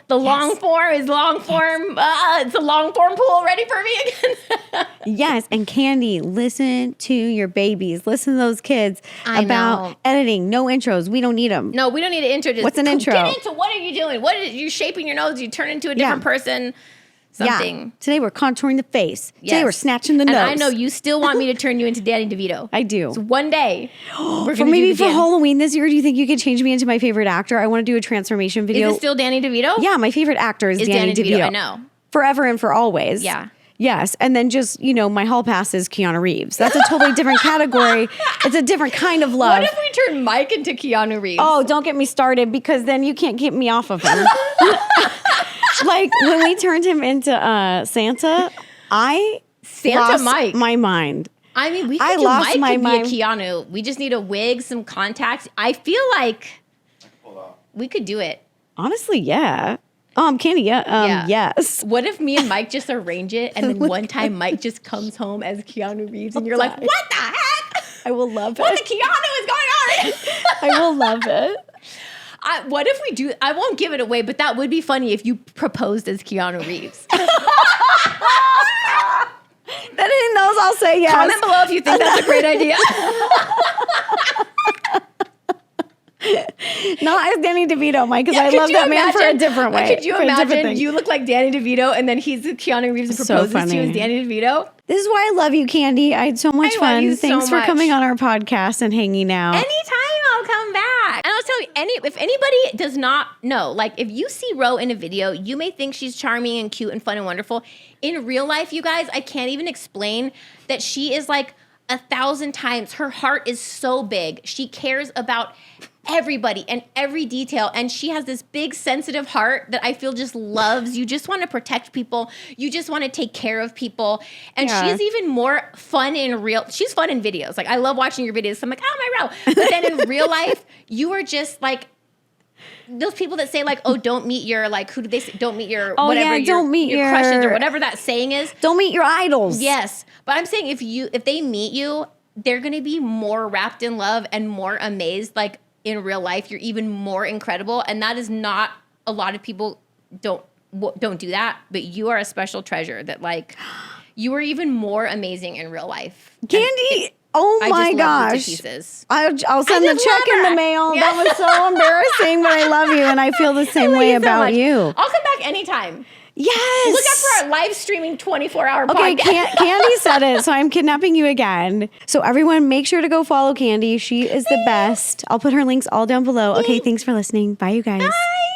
long form? Is long form, it's a long form pool ready for me again? Yes. And Kandee, listen to your babies. Listen to those kids about editing. No intros. We don't need them. No, we don't need an intro. Just what's an intro? Get into what are you doing? What is you shaping your nose? You turn into a different person. Something. Yeah. Today we're contouring the face. Today we're snatching the nose. And I know you still want me to turn you into Danny DeVito. I do. So one day, we're for maybe for Halloween this year, do you think you could change me into my favorite actor? I want to do a transformation video. Is it still Danny DeVito? Yeah, my favorite actor is Danny DeVito. I know. Forever and for always. Yeah. Yes. And then just, my hall pass is Keanu Reeves. That's a totally different category. It's a different kind of love. What if we turn Mike into Keanu Reeves? Oh, don't get me started because then you can't get me off of him. Like when we turned him into Santa, lost Mike. my mind. I mean, we could do Mike could be a Keanu. We just need a wig, some contacts. I feel like we could do it. Honestly, yeah. Kandee, yes. What if me and Mike just arrange it and then one time Mike just comes home as Keanu Reeves and you're like, what the heck? I will love it. What the Keanu is going on? I will love it. What if we do? I won't give it away, but that would be funny if you proposed as Keanu Reeves. Then he knows I'll say yes. Comment below if you think that's a great idea. Not as Danny DeVito, Mike, because I love that man for a different way. Could you imagine you look like Danny DeVito and then he's Keanu Reeves and proposes to you as Danny DeVito? This is why I love you, Kandee. I had so much fun. Thanks for coming on our podcast and hanging out. Anytime I'll come back. And I'll tell you, if anybody does not know, like if you see Ro in a video, you may think she's charming and cute and fun and wonderful. In real life, you guys, I can't even explain that she is like 1,000 times. Her heart is so big. She cares about everybody and every detail. And she has this big sensitive heart that I feel just loves. You just want to protect people. You just want to take care of people. And she's even more fun in real. She's fun in videos. Like I love watching your videos. So I'm like, oh my row. But then in real life, you are just like those people that say like, oh, don't meet your, like, who do they say? Don't meet your, whatever, don't meet your crushes or whatever that saying is. Don't meet your idols. Yes. But I'm saying if they meet you, they're going to be more wrapped in love and more amazed. Like in real life, you're even more incredible. And that is not, a lot of people don't do that, but you are a special treasure that like, you are even more amazing in real life. Kandee, oh my gosh. I'll send the check in the mail. Yeah. That was so embarrassing, but I love you and I feel the same way about you. I'll come back anytime. Yes. Look out for our live streaming 24-hour Okay, podcast. Kandee said it, so I'm kidnapping you again. So everyone, make sure to go follow Kandee. She is the best. I'll put her links all down below. Okay, thanks for listening. Bye, you guys. Bye.